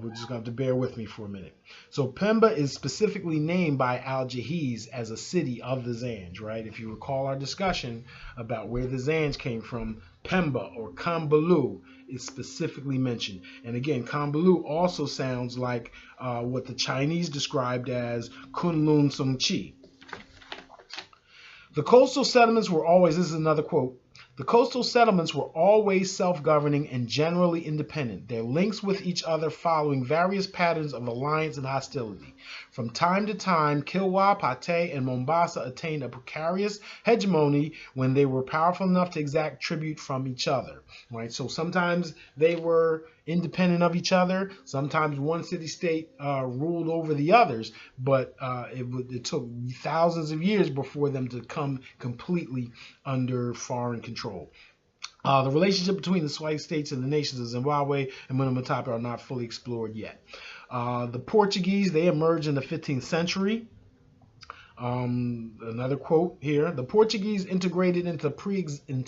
we're just going to have to bear with me for a minute. So Pemba is specifically named by Al-Jahiz as a city of the Zanj, right? If you recall our discussion about where the Zanj came from, Pemba or Kambalu is specifically mentioned. And again, Kambalu also sounds like what the Chinese described as Kunlun Sungchi. The coastal settlements were always, this is another quote, the coastal settlements were always self-governing and generally independent, their links with each other following various patterns of alliance and hostility. From time to time, Kilwa, Pate, and Mombasa attained a precarious hegemony when they were powerful enough to exact tribute from each other. Right? So sometimes they were independent of each other. Sometimes one city-state ruled over the others, but it took thousands of years before them to come completely under foreign control. The relationship between the Swahili states and the nations of Zimbabwe and Sumatra are not fully explored yet. The Portuguese, they emerged in the 15th century. Another quote here: the Portuguese integrated into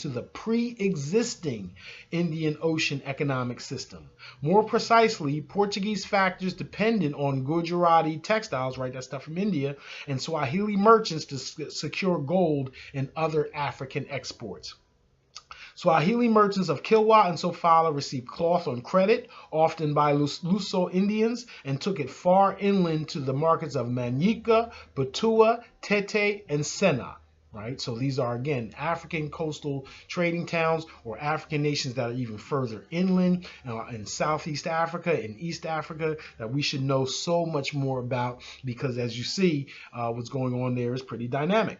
the pre-existing Indian Ocean economic system. More precisely, Portuguese factors dependent on Gujarati textiles, right, that stuff from India, and Swahili merchants to secure gold and other African exports. Swahili merchants of Kilwa and Sofala received cloth on credit, often by Luso Indians, and took it far inland to the markets of Manica, Butua, Tete, and Sena. Right? So these are, again, African coastal trading towns or African nations that are even further inland in Southeast Africa and East Africa that we should know so much more about, because as you see, what's going on there is pretty dynamic.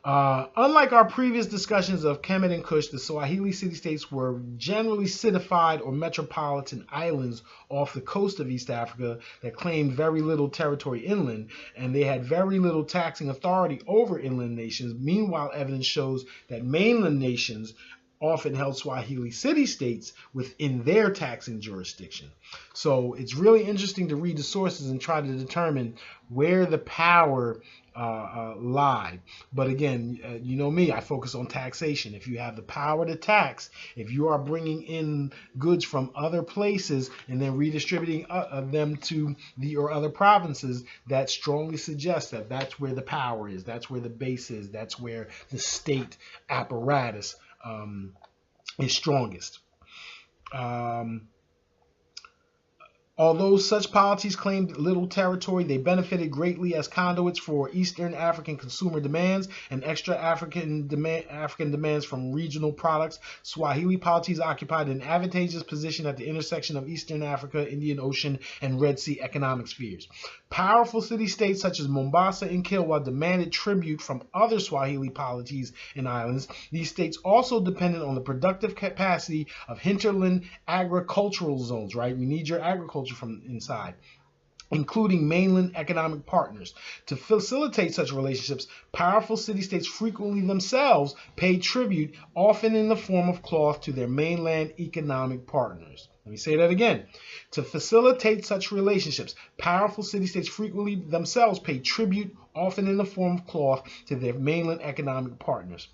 Unlike our previous discussions of Kemet and Kush, the Swahili city-states were generally citified or metropolitan islands off the coast of East Africa that claimed very little territory inland, and they had very little taxing authority over inland nations. Meanwhile, evidence shows that mainland nations often held Swahili city-states within their taxing jurisdiction. So it's really interesting to read the sources and try to determine where the power lie. But again, you know me, I focus on taxation. If you have the power to tax, if you are bringing in goods from other places and then redistributing them to or other provinces, that strongly suggests that that's where the power is, that's where the base is, that's where the state apparatus is strongest. Although such polities claimed little territory, they benefited greatly as conduits for Eastern African consumer demands and extra African demands from regional products. Swahili polities occupied an advantageous position at the intersection of Eastern Africa, Indian Ocean, and Red Sea economic spheres. Powerful city-states such as Mombasa and Kilwa demanded tribute from other Swahili polities and islands. These states also depended on the productive capacity of hinterland agricultural zones, right? We need your agriculture from inside, including mainland economic partners. To facilitate such relationships, powerful city-states frequently themselves paid tribute, often in the form of cloth, to their mainland economic partners. Let me say that again. To facilitate such relationships, powerful city-states frequently themselves paid tribute, often in the form of cloth, to their mainland economic partners.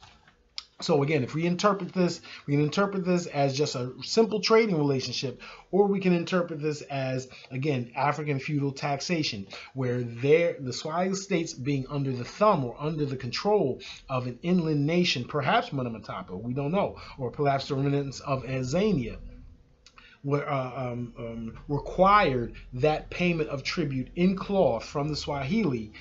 So again, if we interpret this, we can interpret this as just a simple trading relationship, or we can interpret this as, again, African feudal taxation, where the Swahili states being under the thumb or under the control of an inland nation, perhaps Sumatra, we don't know, or perhaps the remnants of Azania, required that payment of tribute in cloth from the Swahili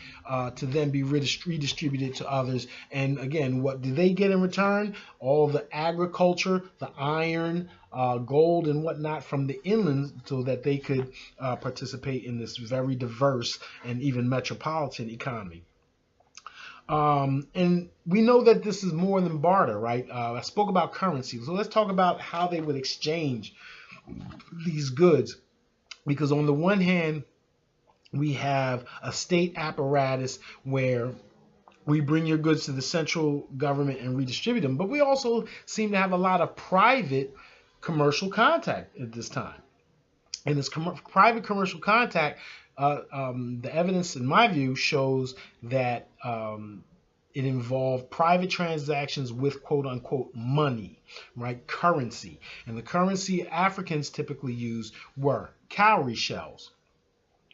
to then be redistributed to others. And again, what did they get in return? All the agriculture, the iron, gold, and whatnot from the inland, so that they could participate in this very diverse and even metropolitan economy. And we know that this is more than barter, right? I spoke about currency. So let's talk about how they would exchange these goods, because on the one hand we have a state apparatus where we bring your goods to the central government and redistribute them, but we also seem to have a lot of private commercial contact at this time. And this private commercial contact, the evidence in my view shows that it involved private transactions with quote-unquote money, right, currency. And the currency Africans typically used were cowrie shells,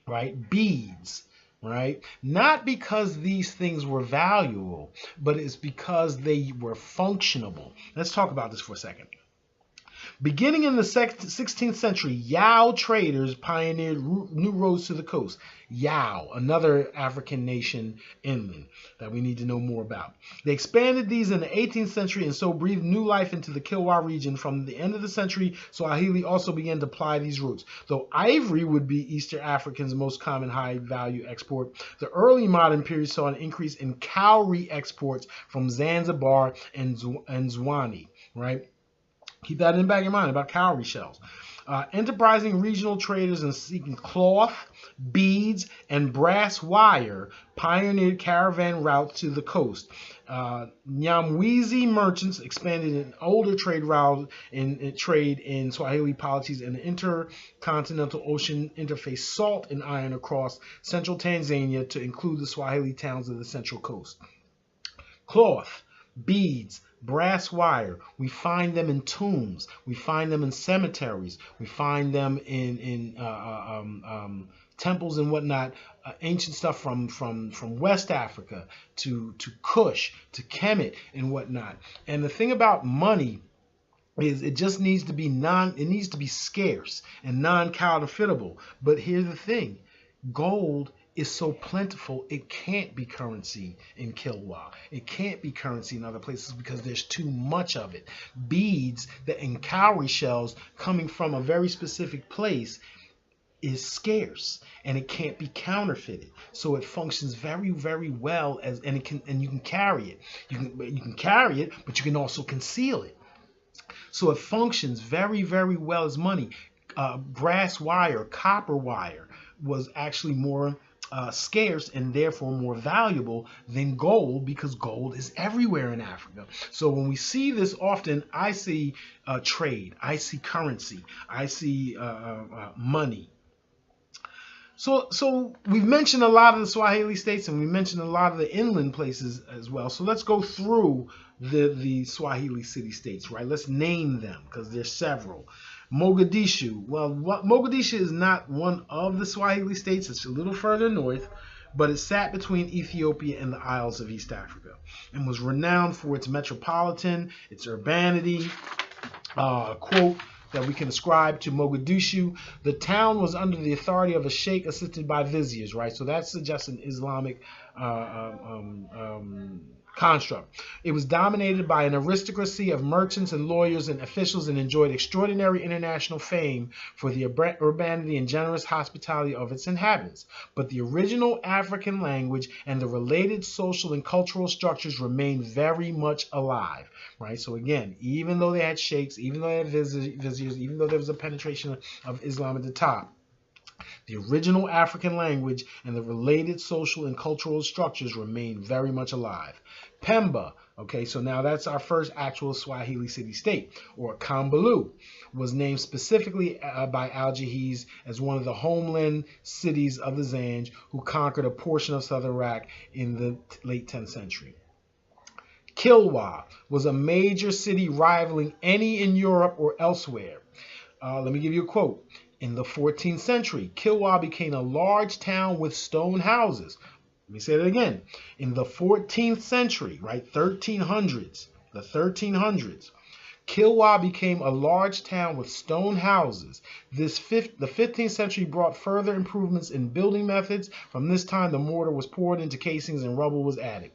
right, beads, right? Not because these things were valuable, but it's because they were functionable. Let's talk about this for a second. Beginning in the 16th century, Yao traders pioneered new roads to the coast. Yao, another African nation inland that we need to know more about. They expanded these in the 18th century and so breathed new life into the Kilwa region. From the end of the century, Swahili also began to ply these routes. Though ivory would be Eastern Africa's most common high-value export, the early modern period saw an increase in cowrie exports from Zanzibar and Zwanzi, right? Keep that in the back of your mind about cowrie shells. Enterprising regional traders and seeking cloth, beads, and brass wire pioneered caravan routes to the coast. Nyamwezi merchants expanded an older trade route in trade in Swahili polities and the intercontinental ocean interface salt and iron across central Tanzania to include the Swahili towns of the central coast. Cloth, beads, brass wire, we find them in tombs, we find them in cemeteries, we find them in temples and whatnot, ancient stuff from West Africa to Kush to Kemet and whatnot. And the thing about money is it just needs to be scarce and non-counterfeitable. But here's the thing, gold is so plentiful, it can't be currency in Kilwa. It can't be currency in other places because there's too much of it. Beads and cowrie shells coming from a very specific place is scarce and it can't be counterfeited. So it functions very, very well and you can carry it. You can carry it, but you can also conceal it. So it functions very, very well as money. Brass wire, copper wire was actually more scarce and therefore more valuable than gold because gold is everywhere in Africa. So when we see this often, I see trade, I see currency, I see money. So we've mentioned a lot of the Swahili states and we mentioned a lot of the inland places as well. So let's go through the Swahili city states, right? Let's name them because there's several. Mogadishu. Well, Mogadishu is not one of the Swahili states. It's a little further north, but it sat between Ethiopia and the Isles of East Africa and was renowned for its metropolitan, its urbanity. Quote that we can ascribe to Mogadishu: the town was under the authority of a sheikh assisted by viziers, right? So that suggests an Islamic construct. It was dominated by an aristocracy of merchants and lawyers and officials and enjoyed extraordinary international fame for the urbanity and generous hospitality of its inhabitants. But the original African language and the related social and cultural structures remained very much alive, right? So again, even though they had sheikhs, even though they had viziers, even though there was a penetration of Islam at the top, the original African language and the related social and cultural structures remain very much alive. Pemba, okay, so now that's our first actual Swahili city state, or Kambalu, was named specifically by Algiers as one of the homeland cities of the Zanj, who conquered a portion of southern Iraq in the late 10th century. Kilwa was a major city rivaling any in Europe or elsewhere. Let me give you a quote. In the 14th century, Kilwa became a large town with stone houses. Let me say that again. In the 14th century, right, the 1300s, Kilwa became a large town with stone houses. The 15th century brought further improvements in building methods. From this time, the mortar was poured into casings and rubble was added.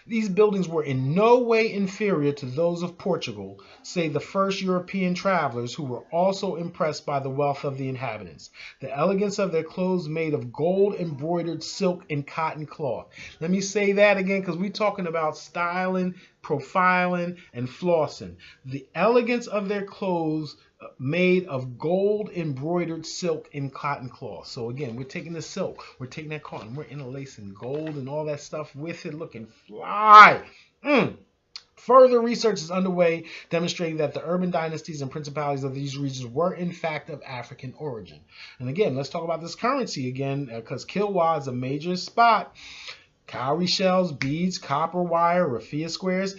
These buildings were in no way inferior to those of Portugal, say the first European travelers who were also impressed by the wealth of the inhabitants. The elegance of their clothes made of gold embroidered silk and cotton cloth. Let me say that again because we're talking about styling, profiling, and flossing. The elegance of their clothes made of gold embroidered silk and cotton cloth. So again, we're taking the silk, we're taking that cotton, we're interlacing gold and all that stuff with it, looking fly. Further research is underway demonstrating that the urban dynasties and principalities of these regions were in fact of African origin. And again, let's talk about this currency again, because Kilwa is a major spot. Cowrie shells, beads, copper wire, raffia squares.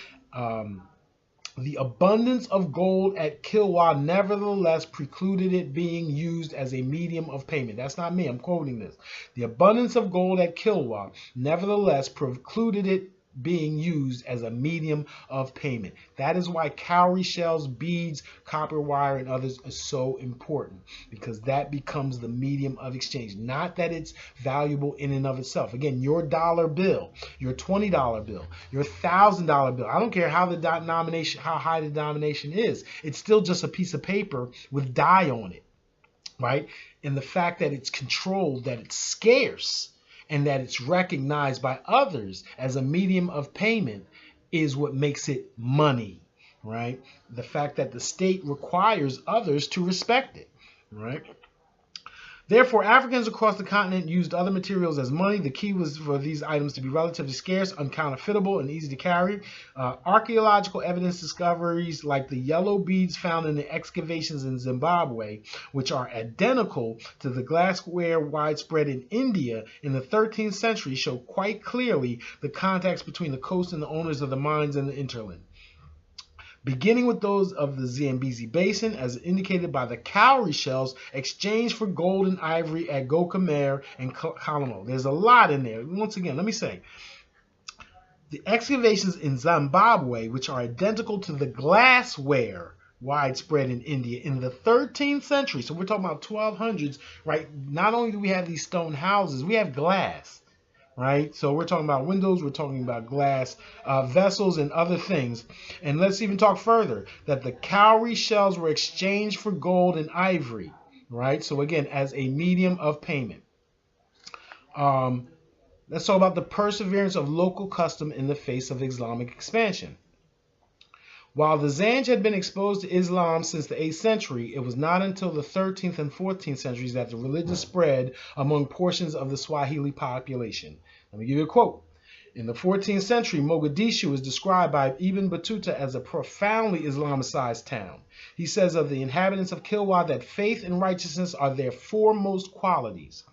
The abundance of gold at Kilwa nevertheless precluded it being used as a medium of payment. That's not me, I'm quoting this. The abundance of gold at Kilwa nevertheless precluded it being used as a medium of payment. That is why cowrie shells, beads, copper wire, and others are so important, because that becomes the medium of exchange. Not that it's valuable in and of itself. Again, your dollar bill, your $20 bill, your $1,000 bill, I don't care how the denomination, how high the denomination is, it's still just a piece of paper with dye on it, right? And the fact that it's controlled, that it's scarce, and that it's recognized by others as a medium of payment is what makes it money, right? The fact that the state requires others to respect it, right? Therefore, Africans across the continent used other materials as money. The key was for these items to be relatively scarce, uncounterfeitable, and easy to carry. Archaeological evidence discoveries like the yellow beads found in the excavations in Zimbabwe, which are identical to the glassware widespread in India in the 13th century, show quite clearly the contacts between the coast and the owners of the mines in the hinterland. Beginning with those of the Zambezi Basin, as indicated by the cowrie shells exchanged for gold and ivory at Gokamer and Kalamo. There's a lot in there. Once again, let me say, the excavations in Zimbabwe, which are identical to the glassware widespread in India in the 13th century, so we're talking about 1200s, right? Not only do we have these stone houses, we have glass. Right? So we're talking about windows, we're talking about glass vessels and other things. And let's even talk further, that the cowrie shells were exchanged for gold and ivory, right? So again, as a medium of payment. Let's talk about the perseverance of local custom in the face of Islamic expansion. While the Zanj had been exposed to Islam since the 8th century, it was not until the 13th and 14th centuries that the religion spread among portions of the Swahili population. Let me give you a quote. In the 14th century, Mogadishu is described by Ibn Battuta as a profoundly Islamicized town. He says of the inhabitants of Kilwa that faith and righteousness are their foremost qualities.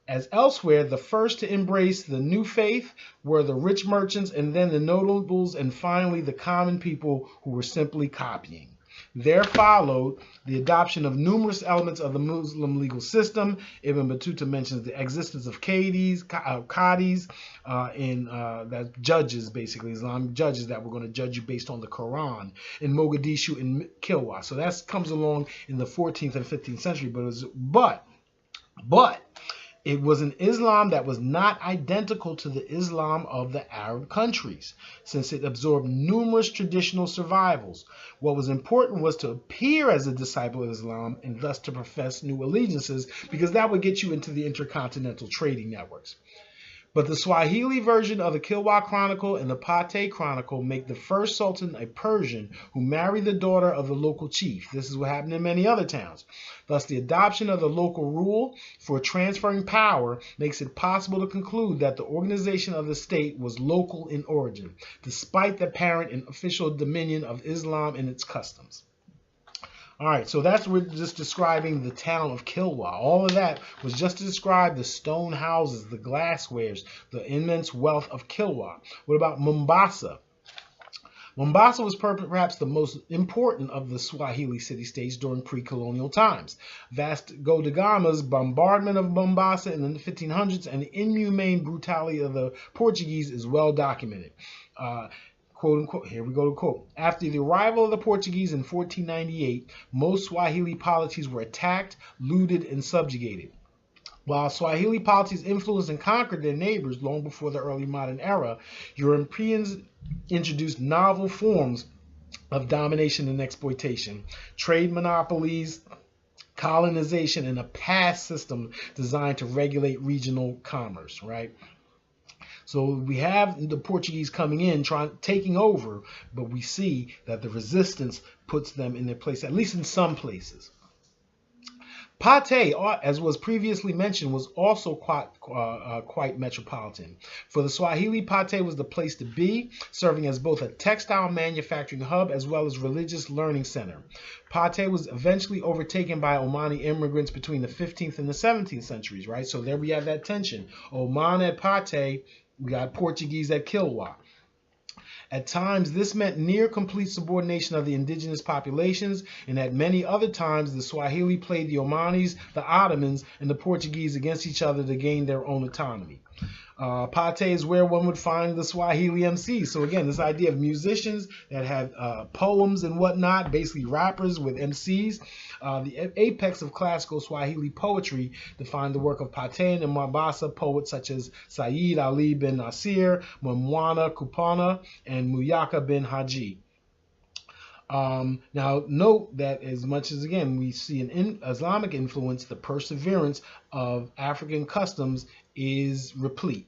As elsewhere, the first to embrace the new faith were the rich merchants, and then the notables, and finally the common people who were simply copying. There followed the adoption of numerous elements of the Muslim legal system. Ibn Battuta mentions the existence of qadis, that judges, basically Islamic judges that were going to judge you based on the Quran in Mogadishu and Kilwa. So that comes along in the 14th and 15th century, but it was an Islam that was not identical to the Islam of the Arab countries, since it absorbed numerous traditional survivals. What was important was to appear as a disciple of Islam and thus to profess new allegiances, because that would get you into the intercontinental trading networks. But the Swahili version of the Kilwa Chronicle and the Pate Chronicle make the first sultan a Persian who married the daughter of the local chief. This is what happened in many other towns. Thus, the adoption of the local rule for transferring power makes it possible to conclude that the organization of the state was local in origin, despite the apparent and official dominion of Islam and its customs. All right, so we're just describing the town of Kilwa. All of that was just to describe the stone houses, the glasswares, the immense wealth of Kilwa. What about Mombasa? Mombasa was perhaps the most important of the Swahili city-states during pre-colonial times. Vasco da Gama's bombardment of Mombasa in the 1500s and the inhumane brutality of the Portuguese is well documented. Quote unquote, here we go to quote. After the arrival of the Portuguese in 1498, most Swahili polities were attacked, looted, and subjugated. While Swahili polities influenced and conquered their neighbors long before the early modern era, Europeans introduced novel forms of domination and exploitation, trade monopolies, colonization, and a pass system designed to regulate regional commerce, right? So we have the Portuguese coming in, taking over, but we see that the resistance puts them in their place, at least in some places. Pate, as was previously mentioned, was also quite metropolitan. For the Swahili, Pate was the place to be, serving as both a textile manufacturing hub as well as religious learning center. Pate was eventually overtaken by Omani immigrants between the 15th and the 17th centuries, right? So there we have that tension. Oman at Pate, we got Portuguese at Kilwa. At times, this meant near complete subordination of the indigenous populations, and at many other times, the Swahili played the Omanis, the Ottomans, and the Portuguese against each other to gain their own autonomy. Pate is where one would find the Swahili MCs. So again, this idea of musicians that have poems and whatnot, basically rappers with MCs. The apex of classical Swahili poetry defined the work of Pate and Mombasa poets such as Said Ali bin Nasir, Mwana Kupana, and Muyaka bin Haji. Now, note that as much as, again, we see an Islamic influence, the perseverance of African customs is replete.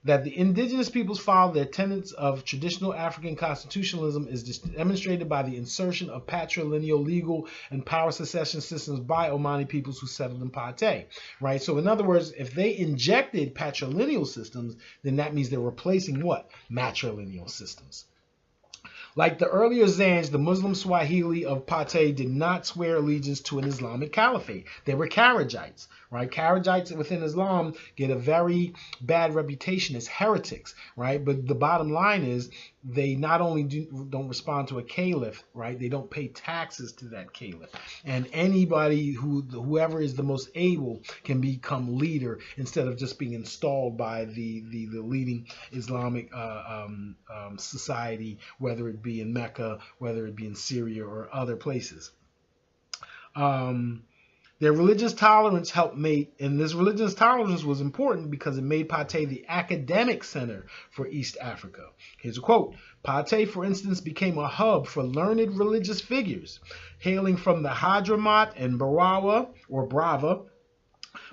That the indigenous peoples follow their tenets of traditional African constitutionalism is demonstrated by the insertion of patrilineal legal and power succession systems by Omani peoples who settled in Pate, right? So in other words, if they injected patrilineal systems, then that means they're replacing what? Matrilineal systems. Like the earlier Zanj, the Muslim Swahili of Pate did not swear allegiance to an Islamic caliphate. They were Kharijites, right? Kharijites within Islam get a very bad reputation as heretics, right? But the bottom line is they not only don't respond to a caliph, right? They don't pay taxes to that caliph. And anybody whoever is the most able can become leader instead of just being installed by the leading Islamic society, whether it be in Mecca, whether it be in Syria or other places. Their religious tolerance helped make, and this religious tolerance was important because it made Pate the academic center for East Africa. Here's a quote. Pate, for instance, became a hub for learned religious figures. Hailing from the Hadramaut and Barawa, or Brava,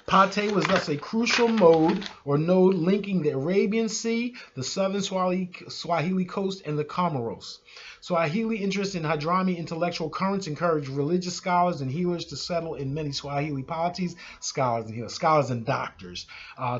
Pate was thus a crucial node linking the Arabian Sea, the southern Swahili coast, and the Comoros. Swahili interest in Hadrami intellectual currents encouraged religious scholars and healers to settle in many Swahili polities, scholars and doctors,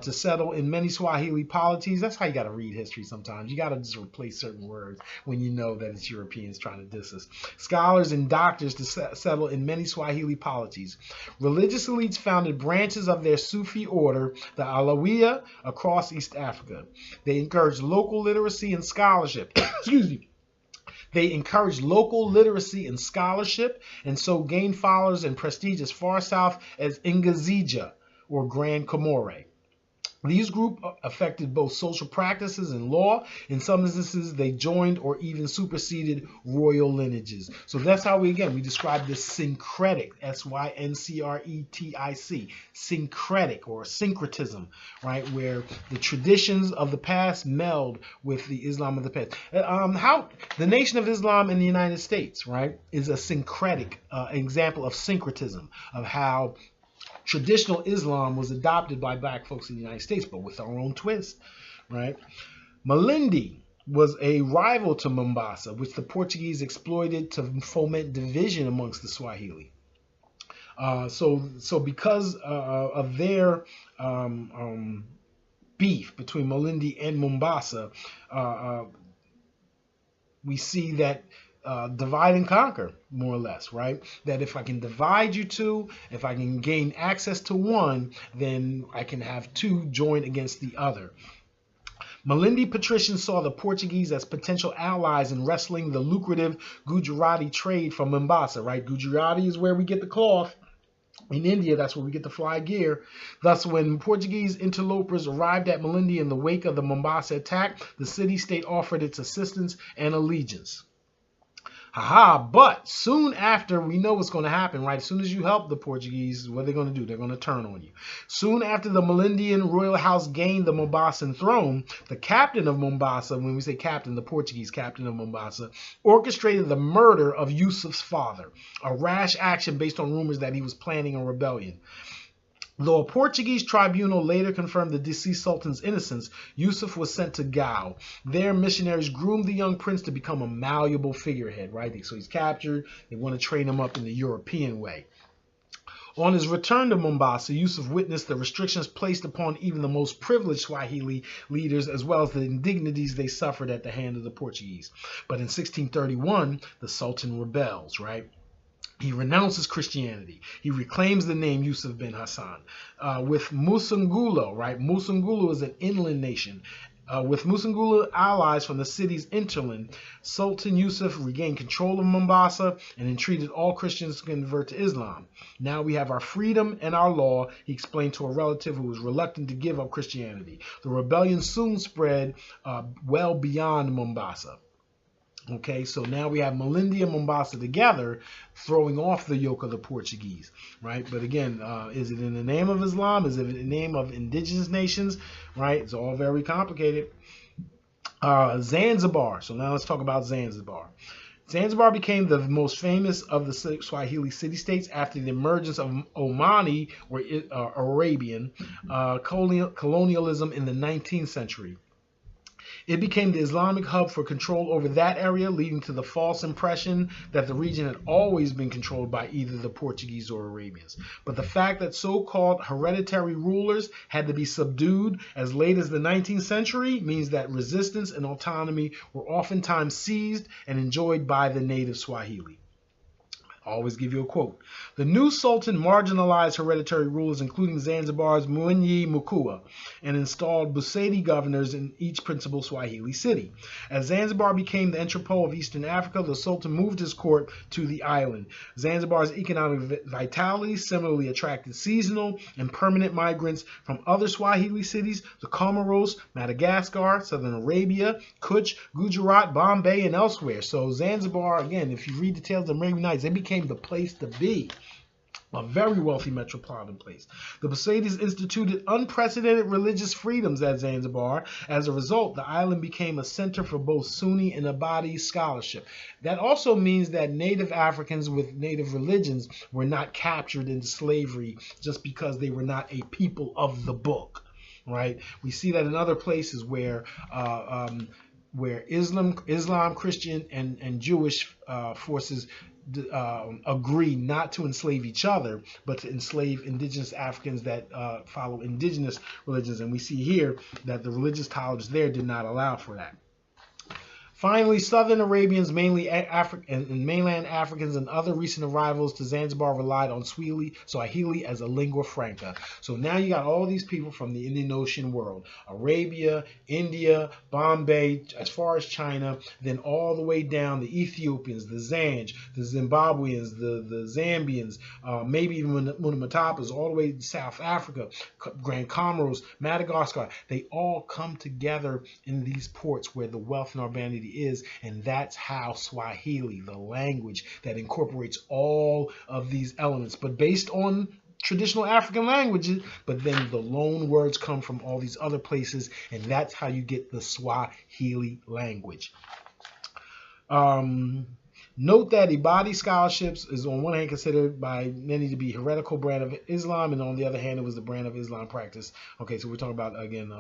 to settle in many Swahili polities. That's how you got to read history sometimes. You got to just replace certain words when you know that it's Europeans trying to diss us. Scholars and doctors to settle in many Swahili polities. Religious elites founded branches of their Sufi order, the Alawiya, across East Africa. They encouraged local literacy and scholarship. Excuse me. They encouraged local literacy and scholarship, and so gained followers and prestige as far south as Ngazija, or Grand Comore. These groups affected both social practices and law. In some instances, they joined or even superseded royal lineages. So that's how we describe this syncretic, S-Y-N-C-R-E-T-I-C, syncretic or syncretism, right, where the traditions of the past meld with the Islam of the past. How the Nation of Islam in the United States, right, is a syncretic example of syncretism, of how traditional Islam was adopted by black folks in the United States, but with our own twist, right? Malindi was a rival to Mombasa, which the Portuguese exploited to foment division amongst the Swahili. So because of their beef between Malindi and Mombasa, we see that divide and conquer, more or less, right? That if I can divide you two, if I can gain access to one, then I can have two join against the other. Malindi patricians saw the Portuguese as potential allies in wresting the lucrative Gujarati trade from Mombasa, right? Gujarati is where we get the cloth. In India, that's where we get the fly gear. Thus, when Portuguese interlopers arrived at Malindi in the wake of the Mombasa attack, the city-state offered its assistance and allegiance. But soon after, we know what's going to happen, right? As soon as you help the Portuguese, what are they going to do? They're going to turn on you. Soon after the Malindian royal house gained the Mombasan throne, the captain of Mombasa, when we say captain, the Portuguese captain of Mombasa, orchestrated the murder of Yusuf's father, a rash action based on rumors that he was planning a rebellion. Though a Portuguese tribunal later confirmed the deceased sultan's innocence, Yusuf was sent to Gao. There, missionaries groomed the young prince to become a malleable figurehead, right? So he's captured. They want to train him up in the European way. On his return to Mombasa, Yusuf witnessed the restrictions placed upon even the most privileged Swahili leaders, as well as the indignities they suffered at the hand of the Portuguese. But in 1631, the sultan rebels, right? He renounces Christianity. He reclaims the name Yusuf bin Hassan. With Musungulo, right? Musungulo is an inland nation. With Musangula allies from the city's hinterland, Sultan Yusuf regained control of Mombasa and entreated all Christians to convert to Islam. Now we have our freedom and our law, he explained to a relative who was reluctant to give up Christianity. The rebellion soon spread well beyond Mombasa. Okay, so now we have Malindi and Mombasa together, throwing off the yoke of the Portuguese, right? But again, is it in the name of Islam? Is it in the name of indigenous nations, right? It's all very complicated. Zanzibar. So now let's talk about Zanzibar. Zanzibar became the most famous of the Swahili city states after the emergence of Omani or Arabian colonialism in the 19th century. It became the Islamic hub for control over that area, leading to the false impression that the region had always been controlled by either the Portuguese or Arabians. But the fact that so-called hereditary rulers had to be subdued as late as the 19th century means that resistance and autonomy were oftentimes seized and enjoyed by the native Swahili. I always give you a quote. The new sultan marginalized hereditary rulers, including Zanzibar's Mwinyi Mkuu, and installed Busedi governors in each principal Swahili city. As Zanzibar became the entrepot of Eastern Africa, the sultan moved his court to the island. Zanzibar's economic vitality similarly attracted seasonal and permanent migrants from other Swahili cities, the Comoros, Madagascar, Southern Arabia, Kutch, Gujarat, Bombay, and elsewhere. So Zanzibar, again, if you read the tales of the Arabian Nights, they became the place to be. A very wealthy metropolitan place. The Busedis instituted unprecedented religious freedoms at Zanzibar. As a result, the island became a center for both Sunni and Abadi scholarship. That also means that native Africans with native religions were not captured into slavery just because they were not a people of the book, right? We see that in other places where Islam, Christian, and Jewish forces agree not to enslave each other, but to enslave indigenous Africans that follow indigenous religions. And we see here that the religious tolerance there did not allow for that. Finally, Southern Arabians, mainly and mainland Africans and other recent arrivals to Zanzibar relied on Swahili as a lingua franca. So now you got all these people from the Indian Ocean world, Arabia, India, Bombay, as far as China, then all the way down the Ethiopians, the Zanj, the Zimbabweans, the Zambians, maybe even Mutapas, all the way to South Africa, Grand Comoros, Madagascar. They all come together in these ports where the wealth and urbanity is, and that's how Swahili, the language that incorporates all of these elements, but based on traditional African languages, but then the loan words come from all these other places, and that's how you get the Swahili language. Note that Ibadi scholarships is on one hand considered by many to be heretical brand of Islam, and on the other hand it was the brand of Islam practice. Okay, so we're talking about, again,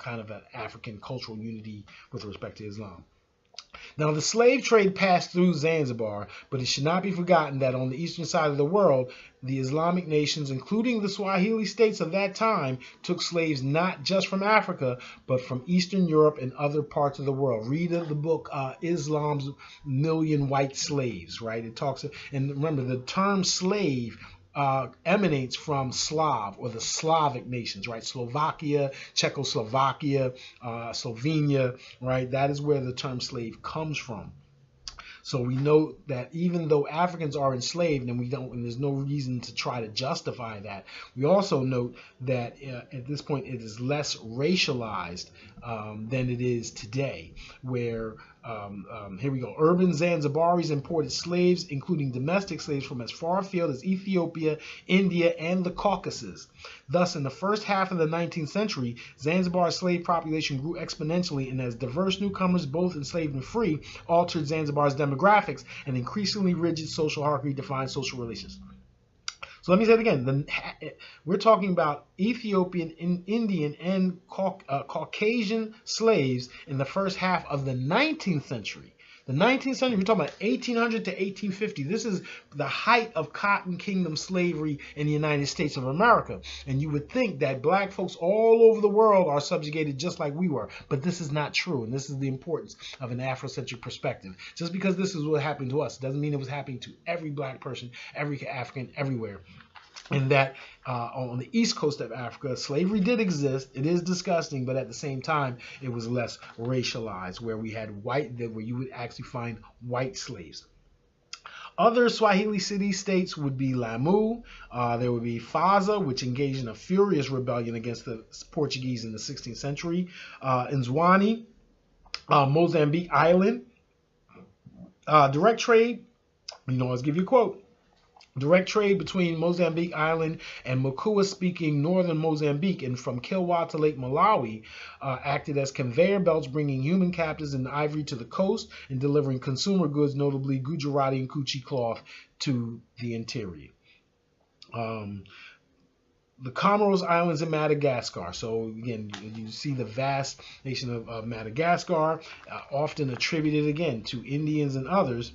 kind of an African cultural unity with respect to Islam. Now, the slave trade passed through Zanzibar, but it should not be forgotten that on the eastern side of the world, the Islamic nations, including the Swahili states of that time, took slaves not just from Africa, but from Eastern Europe and other parts of the world. Read the book, Islam's Million White Slaves, right? It talks, and remember, the term slave emanates from Slav, or the Slavic nations, right? Slovakia, Czechoslovakia, Slovenia, right? That is where the term slave comes from. So we know that even though Africans are enslaved, and there's no reason to try to justify that, we also note that at this point it is less racialized than it is today, where here we go. Urban Zanzibaris imported slaves, including domestic slaves, from as far afield as Ethiopia, India, and the Caucasus. Thus, in the first half of the 19th century, Zanzibar's slave population grew exponentially, and as diverse newcomers, both enslaved and free, altered Zanzibar's demographics, and increasingly rigid social hierarchy defined social relations. So let me say it again. We're talking about Ethiopian, Indian, and Caucasian slaves in the first half of the 19th century. The 19th century, we're talking about 1800 to 1850. This is the height of Cotton Kingdom slavery in the United States of America. And you would think that black folks all over the world are subjugated just like we were. But this is not true. And this is the importance of an Afrocentric perspective. Just because this is what happened to us doesn't mean it was happening to every black person, every African, everywhere. and that on the east coast of Africa, slavery did exist. It is disgusting, but at the same time, it was less racialized, where we had where you would actually find white slaves. Other Swahili city states would be Lamu. There would be Faza, which engaged in a furious rebellion against the Portuguese in the 16th century. Nzwani, Mozambique Island. Direct trade, let's give you a quote. Direct trade between Mozambique Island and Makua-speaking northern Mozambique and from Kilwa to Lake Malawi acted as conveyor belts, bringing human captives and ivory to the coast and delivering consumer goods, notably Gujarati and Kuchi cloth, to the interior. The Comoros Islands in Madagascar. So again, you see the vast nation of Madagascar, often attributed again to Indians and others.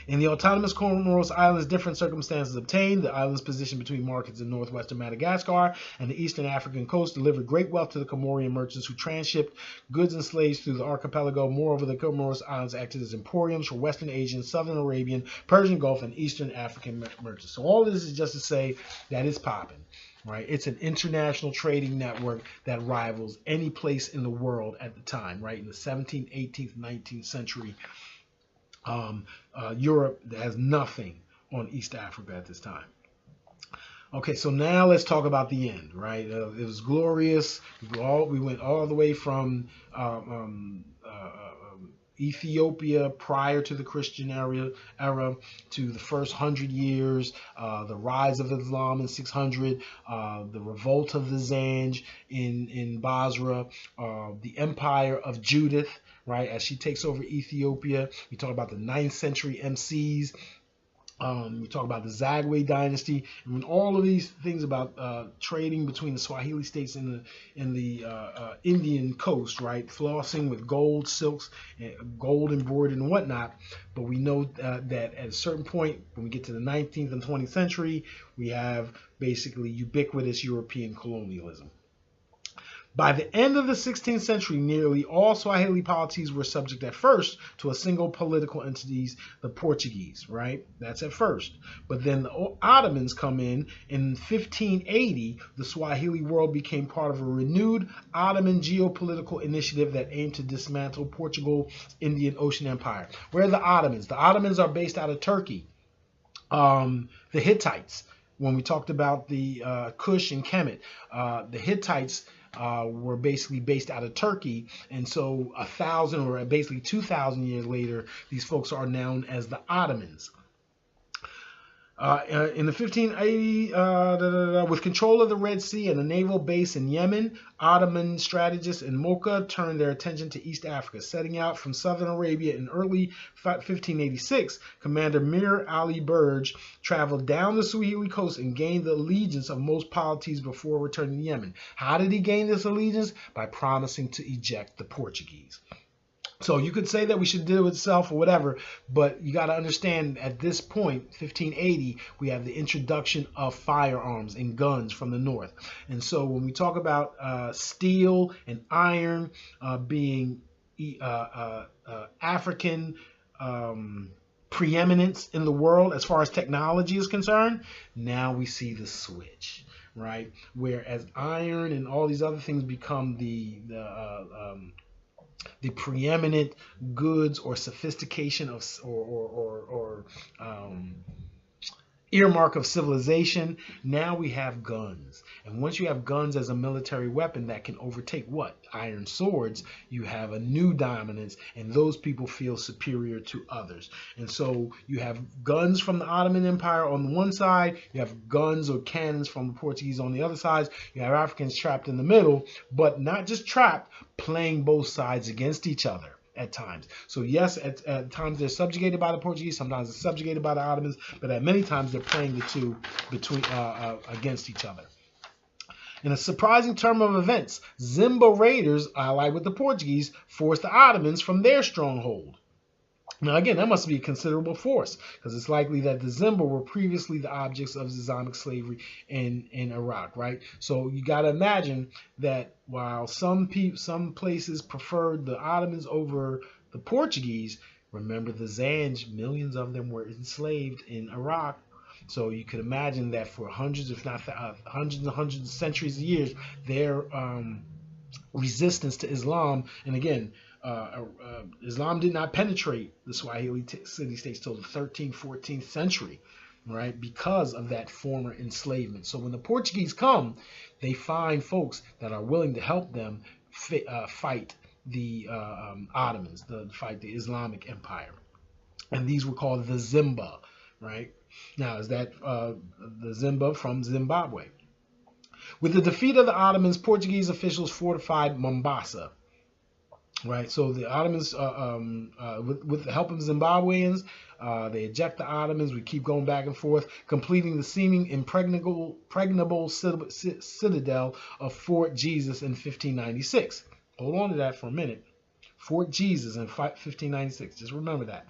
In the autonomous Comoros Islands, different circumstances obtained. The island's position between markets in northwestern Madagascar and the eastern African coast delivered great wealth to the Comorian merchants who transshipped goods and slaves through the archipelago. Moreover, the Comoros Islands acted as emporiums for Western Asian, Southern Arabian, Persian Gulf, and Eastern African merchants. So all this is just to say that it's popping. Right, it's an international trading network that rivals any place in the world at the time. Right, in the 17th, 18th, 19th century. Europe has nothing on East Africa at this time. Okay, so now let's talk about the end, right? It was glorious. We went all the way from Ethiopia prior to the Christian era to the first 100 years, the rise of Islam in 600, the revolt of the Zanj in Basra, the empire of Judith, right, as she takes over Ethiopia. We talk about the 9th century MCs. We talk about the Zagwe dynasty, and when all of these things about trading between the Swahili states and the Indian coast, right? Flossing with gold, silks, gold embroidered and whatnot. But we know that at a certain point, when we get to the 19th and 20th century, we have basically ubiquitous European colonialism. By the end of the 16th century, nearly all Swahili polities were subject at first to a single political entity, the Portuguese, right? That's at first. But then the Ottomans come in 1580, the Swahili world became part of a renewed Ottoman geopolitical initiative that aimed to dismantle Portugal's Indian Ocean Empire. Where are the Ottomans? The Ottomans are based out of Turkey. The Hittites, when we talked about the Kush and Kemet, the Hittites were basically based out of Turkey, and so 1,000 or basically 2,000 years later, these folks are known as the Ottomans. In the 1580, with control of the Red Sea and a naval base in Yemen, Ottoman strategists in Mocha turned their attention to East Africa. Setting out from southern Arabia in early 1586, Commander Mir Ali Burj traveled down the Swahili coast and gained the allegiance of most polities before returning to Yemen. How did he gain this allegiance? By promising to eject the Portuguese. So you could say that we should deal with itself or whatever, but you got to understand at this point, 1580, we have the introduction of firearms and guns from the north. And so when we talk about steel and iron being African preeminence in the world as far as technology is concerned, now we see the switch, right? Whereas iron and all these other things become the preeminent goods or sophistication of or earmark of civilization. Now we have guns, and once you have guns as a military weapon that can overtake what? Iron swords, you have a new dominance, and those people feel superior to others. And so you have guns from the Ottoman Empire on the one side, you have guns or cannons from the Portuguese on the other side, you have Africans trapped in the middle, but not just trapped, playing both sides against each other at times. So yes, at times they're subjugated by the Portuguese, sometimes they're subjugated by the Ottomans, but at many times they're playing the two between against each other. In a surprising turn of events, Zimba raiders, allied with the Portuguese, forced the Ottomans from their stronghold. Now again, that must be a considerable force, because it's likely that the Zimba were previously the objects of Islamic slavery in Iraq, right? So you got to imagine that while some places preferred the Ottomans over the Portuguese, remember the Zanj, millions of them were enslaved in Iraq. So you could imagine that for hundreds, if not hundreds and hundreds of centuries of years, their resistance to Islam, and again, Islam did not penetrate the Swahili city states till the 13th, 14th century, right? Because of that former enslavement. So when the Portuguese come, they find folks that are willing to help them fight the Ottomans, fight the Islamic Empire. And these were called the Zimba, right? Now, is that the Zimba from Zimbabwe? With the defeat of the Ottomans, Portuguese officials fortified Mombasa, right? So the Ottomans, with the help of Zimbabweans, they eject the Ottomans. We keep going back and forth, completing the seeming impregnable citadel of Fort Jesus in 1596. Hold on to that for a minute. Fort Jesus in 1596. Just remember that.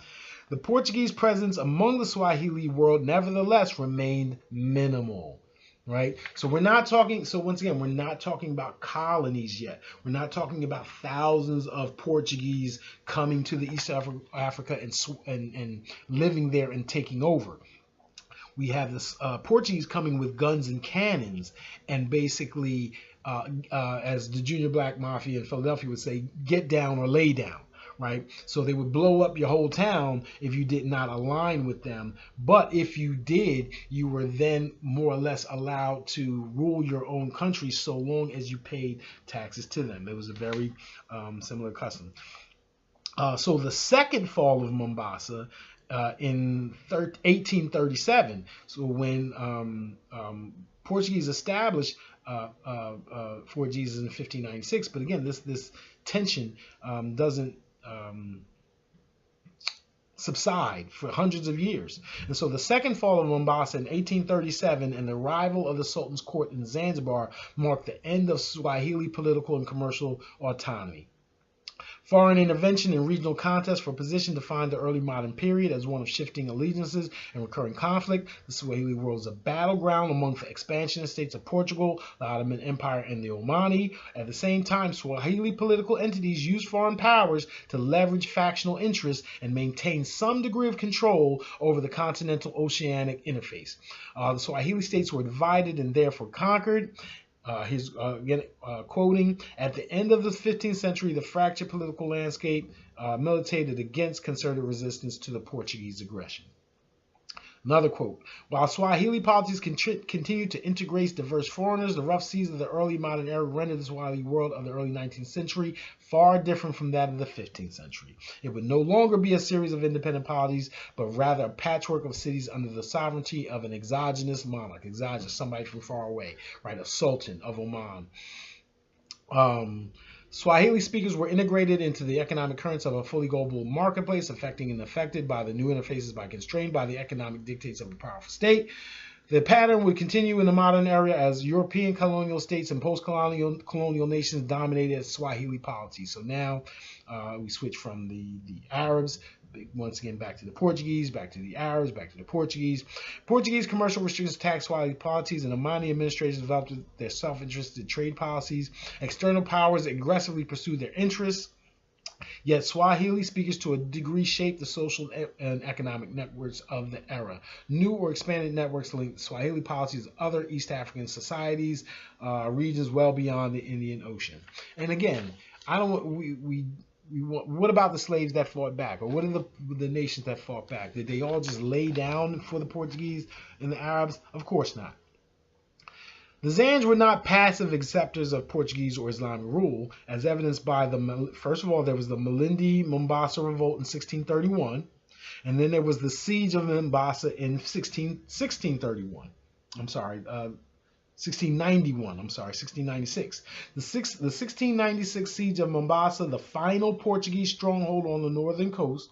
The Portuguese presence among the Swahili world nevertheless remained minimal, right? So we're not talking, so once again, we're not talking about colonies yet. We're not talking about thousands of Portuguese coming to the East Africa and living there and taking over. We have this Portuguese coming with guns and cannons and basically, as the Junior Black Mafia in Philadelphia would say, get down or lay down. Right? So they would blow up your whole town if you did not align with them. But if you did, you were then more or less allowed to rule your own country so long as you paid taxes to them. It was a very similar custom. So the second fall of Mombasa in 1837, so when Portuguese established Fort Jesus in 1596, but again, this tension doesn't subside for hundreds of years. And so the second fall of Mombasa in 1837 and the arrival of the Sultan's court in Zanzibar marked the end of Swahili political and commercial autonomy. Foreign intervention in regional contests for position defined the early modern period as one of shifting allegiances and recurring conflict. The Swahili world is a battleground among the expansionist states of Portugal, the Ottoman Empire, and the Omani. At the same time, Swahili political entities use foreign powers to leverage factional interests and maintain some degree of control over the continental oceanic interface. The Swahili states were divided and therefore conquered. He's again quoting, at the end of the 15th century, the fractured political landscape militated against concerted resistance to the Portuguese aggression. Another quote, while Swahili policies continued to integrate diverse foreigners, the rough seas of the early modern era rendered the Swahili world of the early 19th century far different from that of the 15th century. It would no longer be a series of independent polities, but rather a patchwork of cities under the sovereignty of an exogenous monarch. Exogenous, somebody from far away, right? A sultan of Oman. Swahili speakers were integrated into the economic currents of a fully global marketplace, affecting and affected by the new interfaces by constrained by the economic dictates of a powerful state. The pattern would continue in the modern era as European colonial states and post-colonial nations dominated Swahili polities. So now we switch from the Arabs, once again back to the Portuguese, back to the Arabs, back to the Portuguese. Portuguese commercial restrictions tax Swahili policies, and Omani administrations developed their self-interested trade policies. External powers aggressively pursued their interests. Yet Swahili speakers to a degree shaped the social and economic networks of the era. New or expanded networks linked Swahili policies of other East African societies, regions well beyond the Indian Ocean. And again, what about the slaves that fought back? Or what are the nations that fought back? Did they all just lay down for the Portuguese and the Arabs? Of course not. The Zanj were not passive acceptors of Portuguese or Islamic rule, as evidenced by first of all, there was the Malindi Mombasa Revolt in 1631, and then there was the Siege of Mombasa in 1696. The 1696 Siege of Mombasa, the final Portuguese stronghold on the northern coast,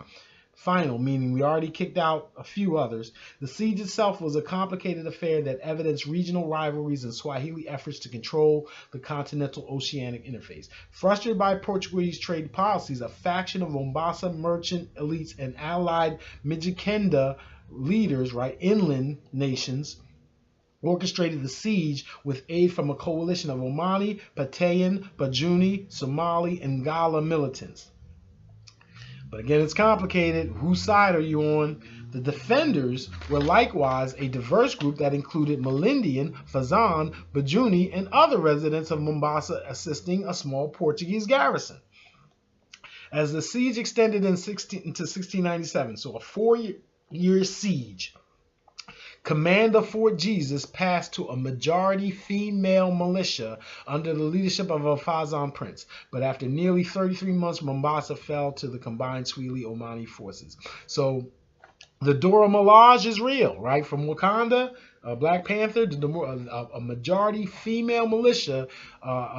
final meaning we already kicked out a few others. The siege itself was a complicated affair that evidenced regional rivalries and Swahili efforts to control the continental oceanic interface. Frustrated by Portuguese trade policies, a faction of Mombasa merchant elites and allied Mijikenda leaders, inland nations, orchestrated the siege with aid from a coalition of Omani, Patayan, Bajuni, Somali, and Ngala militants. But again, it's complicated. Whose side are you on? The defenders were likewise a diverse group that included Malindian, Fazan, Bajuni, and other residents of Mombasa assisting a small Portuguese garrison. As the siege extended into 1697, so a 4-year siege, command of Fort Jesus passed to a majority female militia under the leadership of a Fazan prince. But after nearly 33 months, Mombasa fell to the combined Swahili Omani forces. So the Dora Milaje is real, right? From Wakanda, Black Panther, a majority female militia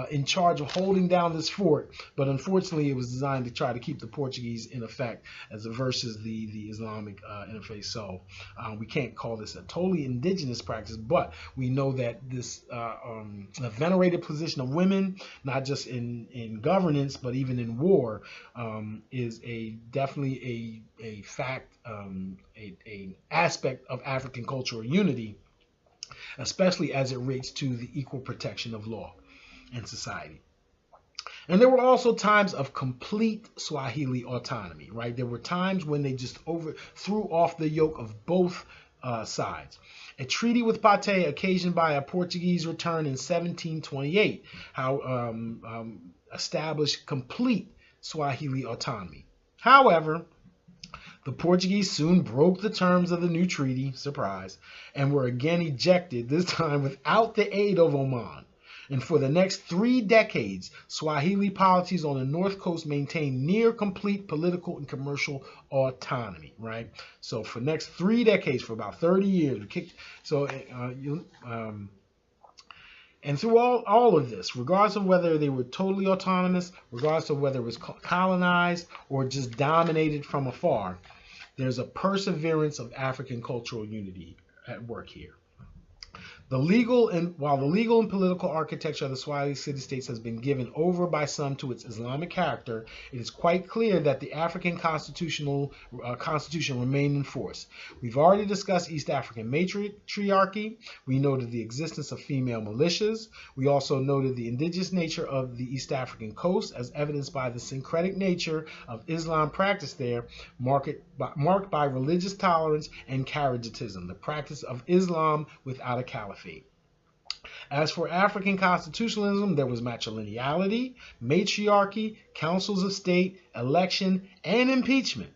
in charge of holding down this fort. But unfortunately, it was designed to try to keep the Portuguese in effect versus the Islamic interface. So we can't call this a totally indigenous practice, but we know that this a venerated position of women, not just in governance, but even in war, is definitely a fact, an aspect of African cultural unity, especially as it relates to the equal protection of law and society. And there were also times of complete Swahili autonomy, right? There were times when they just threw off the yoke of both sides. A treaty with Pate, occasioned by a Portuguese return in 1728, established complete Swahili autonomy. However, the Portuguese soon broke the terms of the new treaty, surprise, and were again ejected, this time without the aid of Oman. And for the next 3 decades, Swahili polities on the North Coast maintained near complete political and commercial autonomy, right? So for the next 3 decades, for about 30 years, and through all of this, regardless of whether they were totally autonomous, regardless of whether it was colonized or just dominated from afar, there's a perseverance of African cultural unity at work here. While the legal and political architecture of the Swahili City States has been given over by some to its Islamic character, it is quite clear that the African constitution remained in force. We've already discussed East African matriarchy. We noted the existence of female militias. We also noted the indigenous nature of the East African coast, as evidenced by the syncretic nature of Islam practice there, marked by religious tolerance and Kharijitism, the practice of Islam without a caliphate. As for African constitutionalism, there was matrilineality, matriarchy, councils of state, election, and impeachment.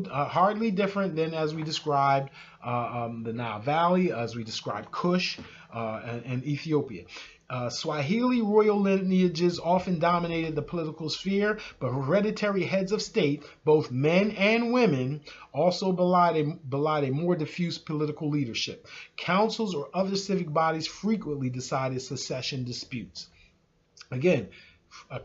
Hardly different than as we described the Nile Valley, as we described Kush and Ethiopia. Swahili royal lineages often dominated the political sphere, but hereditary heads of state, both men and women, also belied a more diffuse political leadership. Councils or other civic bodies frequently decided succession disputes. Again,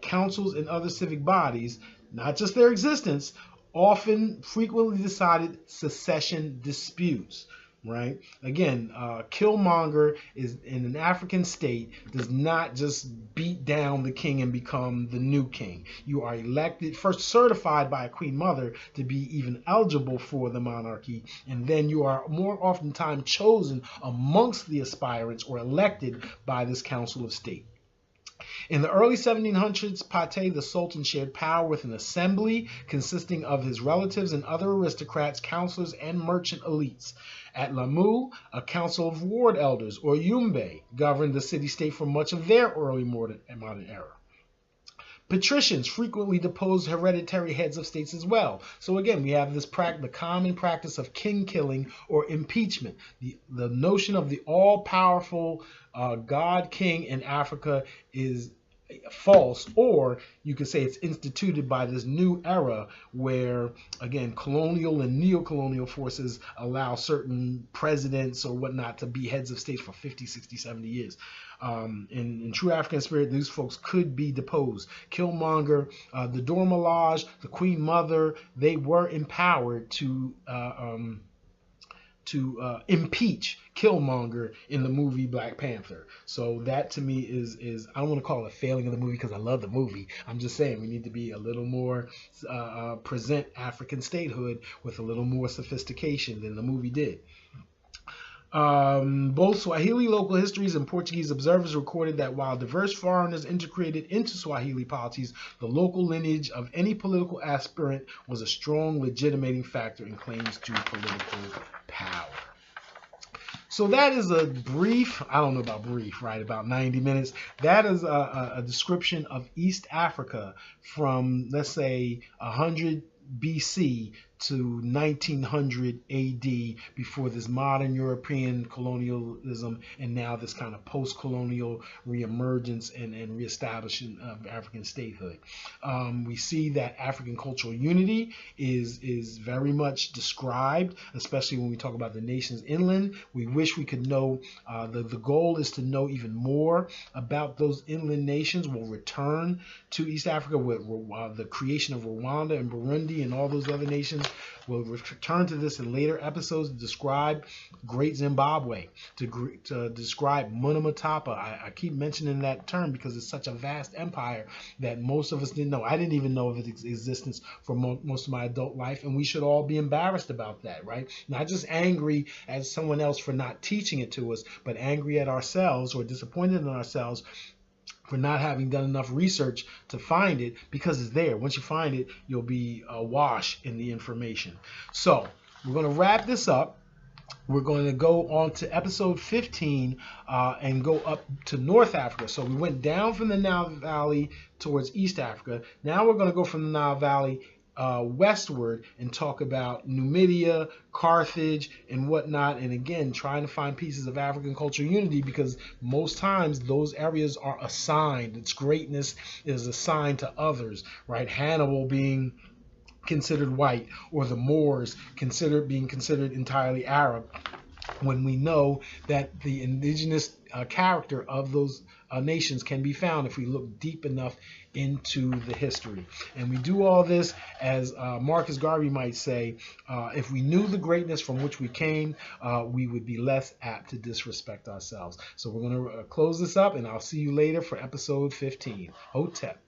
councils and other civic bodies, not just their existence, frequently decided succession disputes. Right? Again, Killmonger is in an African state does not just beat down the king and become the new king. You are elected, first certified by a queen mother to be even eligible for the monarchy, and then you are more oftentimes chosen amongst the aspirants or elected by this council of state. In the early 1700s, Pate, the Sultan, shared power with an assembly consisting of his relatives and other aristocrats, counselors, and merchant elites. At Lamu, a council of ward elders, or Yumbe, governed the city-state for much of their early modern era. Patricians frequently deposed hereditary heads of states as well. So again, we have the common practice of king killing or impeachment. The notion of the all-powerful God king in Africa is false, or you could say it's instituted by this new era where, again, colonial and neo-colonial forces allow certain presidents or whatnot to be heads of states for 50, 60, 70 years. In true African spirit, these folks could be deposed. Killmonger, the Dora Milaje, the Queen Mother, they were empowered to impeach Killmonger in the movie Black Panther. So that to me is I don't want to call it a failing of the movie because I love the movie. I'm just saying we need to be a little more present African statehood with a little more sophistication than the movie did. Both Swahili local histories and Portuguese observers recorded that while diverse foreigners integrated into Swahili polities, the local lineage of any political aspirant was a strong legitimating factor in claims to political power. So that is a brief, I don't know about brief, right, about 90 minutes. That is a description of East Africa from, let's say, 100 BC to 1900 AD, before this modern European colonialism and now this kind of post-colonial reemergence and reestablishment of African statehood. We see that African cultural unity is very much described, especially when we talk about the nations inland. We wish we could know, the goal is to know even more about those inland nations. We'll return to East Africa with the creation of Rwanda and Burundi and all those other nations. We'll return to this in later episodes to describe Great Zimbabwe, to describe Munamatapa. I keep mentioning that term because it's such a vast empire that most of us didn't know. I didn't even know of its existence for most of my adult life, and we should all be embarrassed about that, right? Not just angry at someone else for not teaching it to us, but angry at ourselves or disappointed in ourselves for not having done enough research to find it, because it's there. Once you find it, you'll be awash in the information. So we're going to wrap this up. We're going to go on to episode 15 and go up to North Africa. So we went down from the Nile Valley towards East Africa. Now we're going to go from the Nile Valley westward and talk about Numidia, Carthage, and whatnot. And again, trying to find pieces of African cultural unity, because most times those areas are assigned. Its greatness is assigned to others, right? Hannibal being considered white, or the Moors being considered entirely Arab, when we know that the indigenous character of those nations can be found if we look deep enough into the history. And we do all this, as Marcus Garvey might say, if we knew the greatness from which we came, we would be less apt to disrespect ourselves. So we're going to close this up, and I'll see you later for episode 15. Hotep.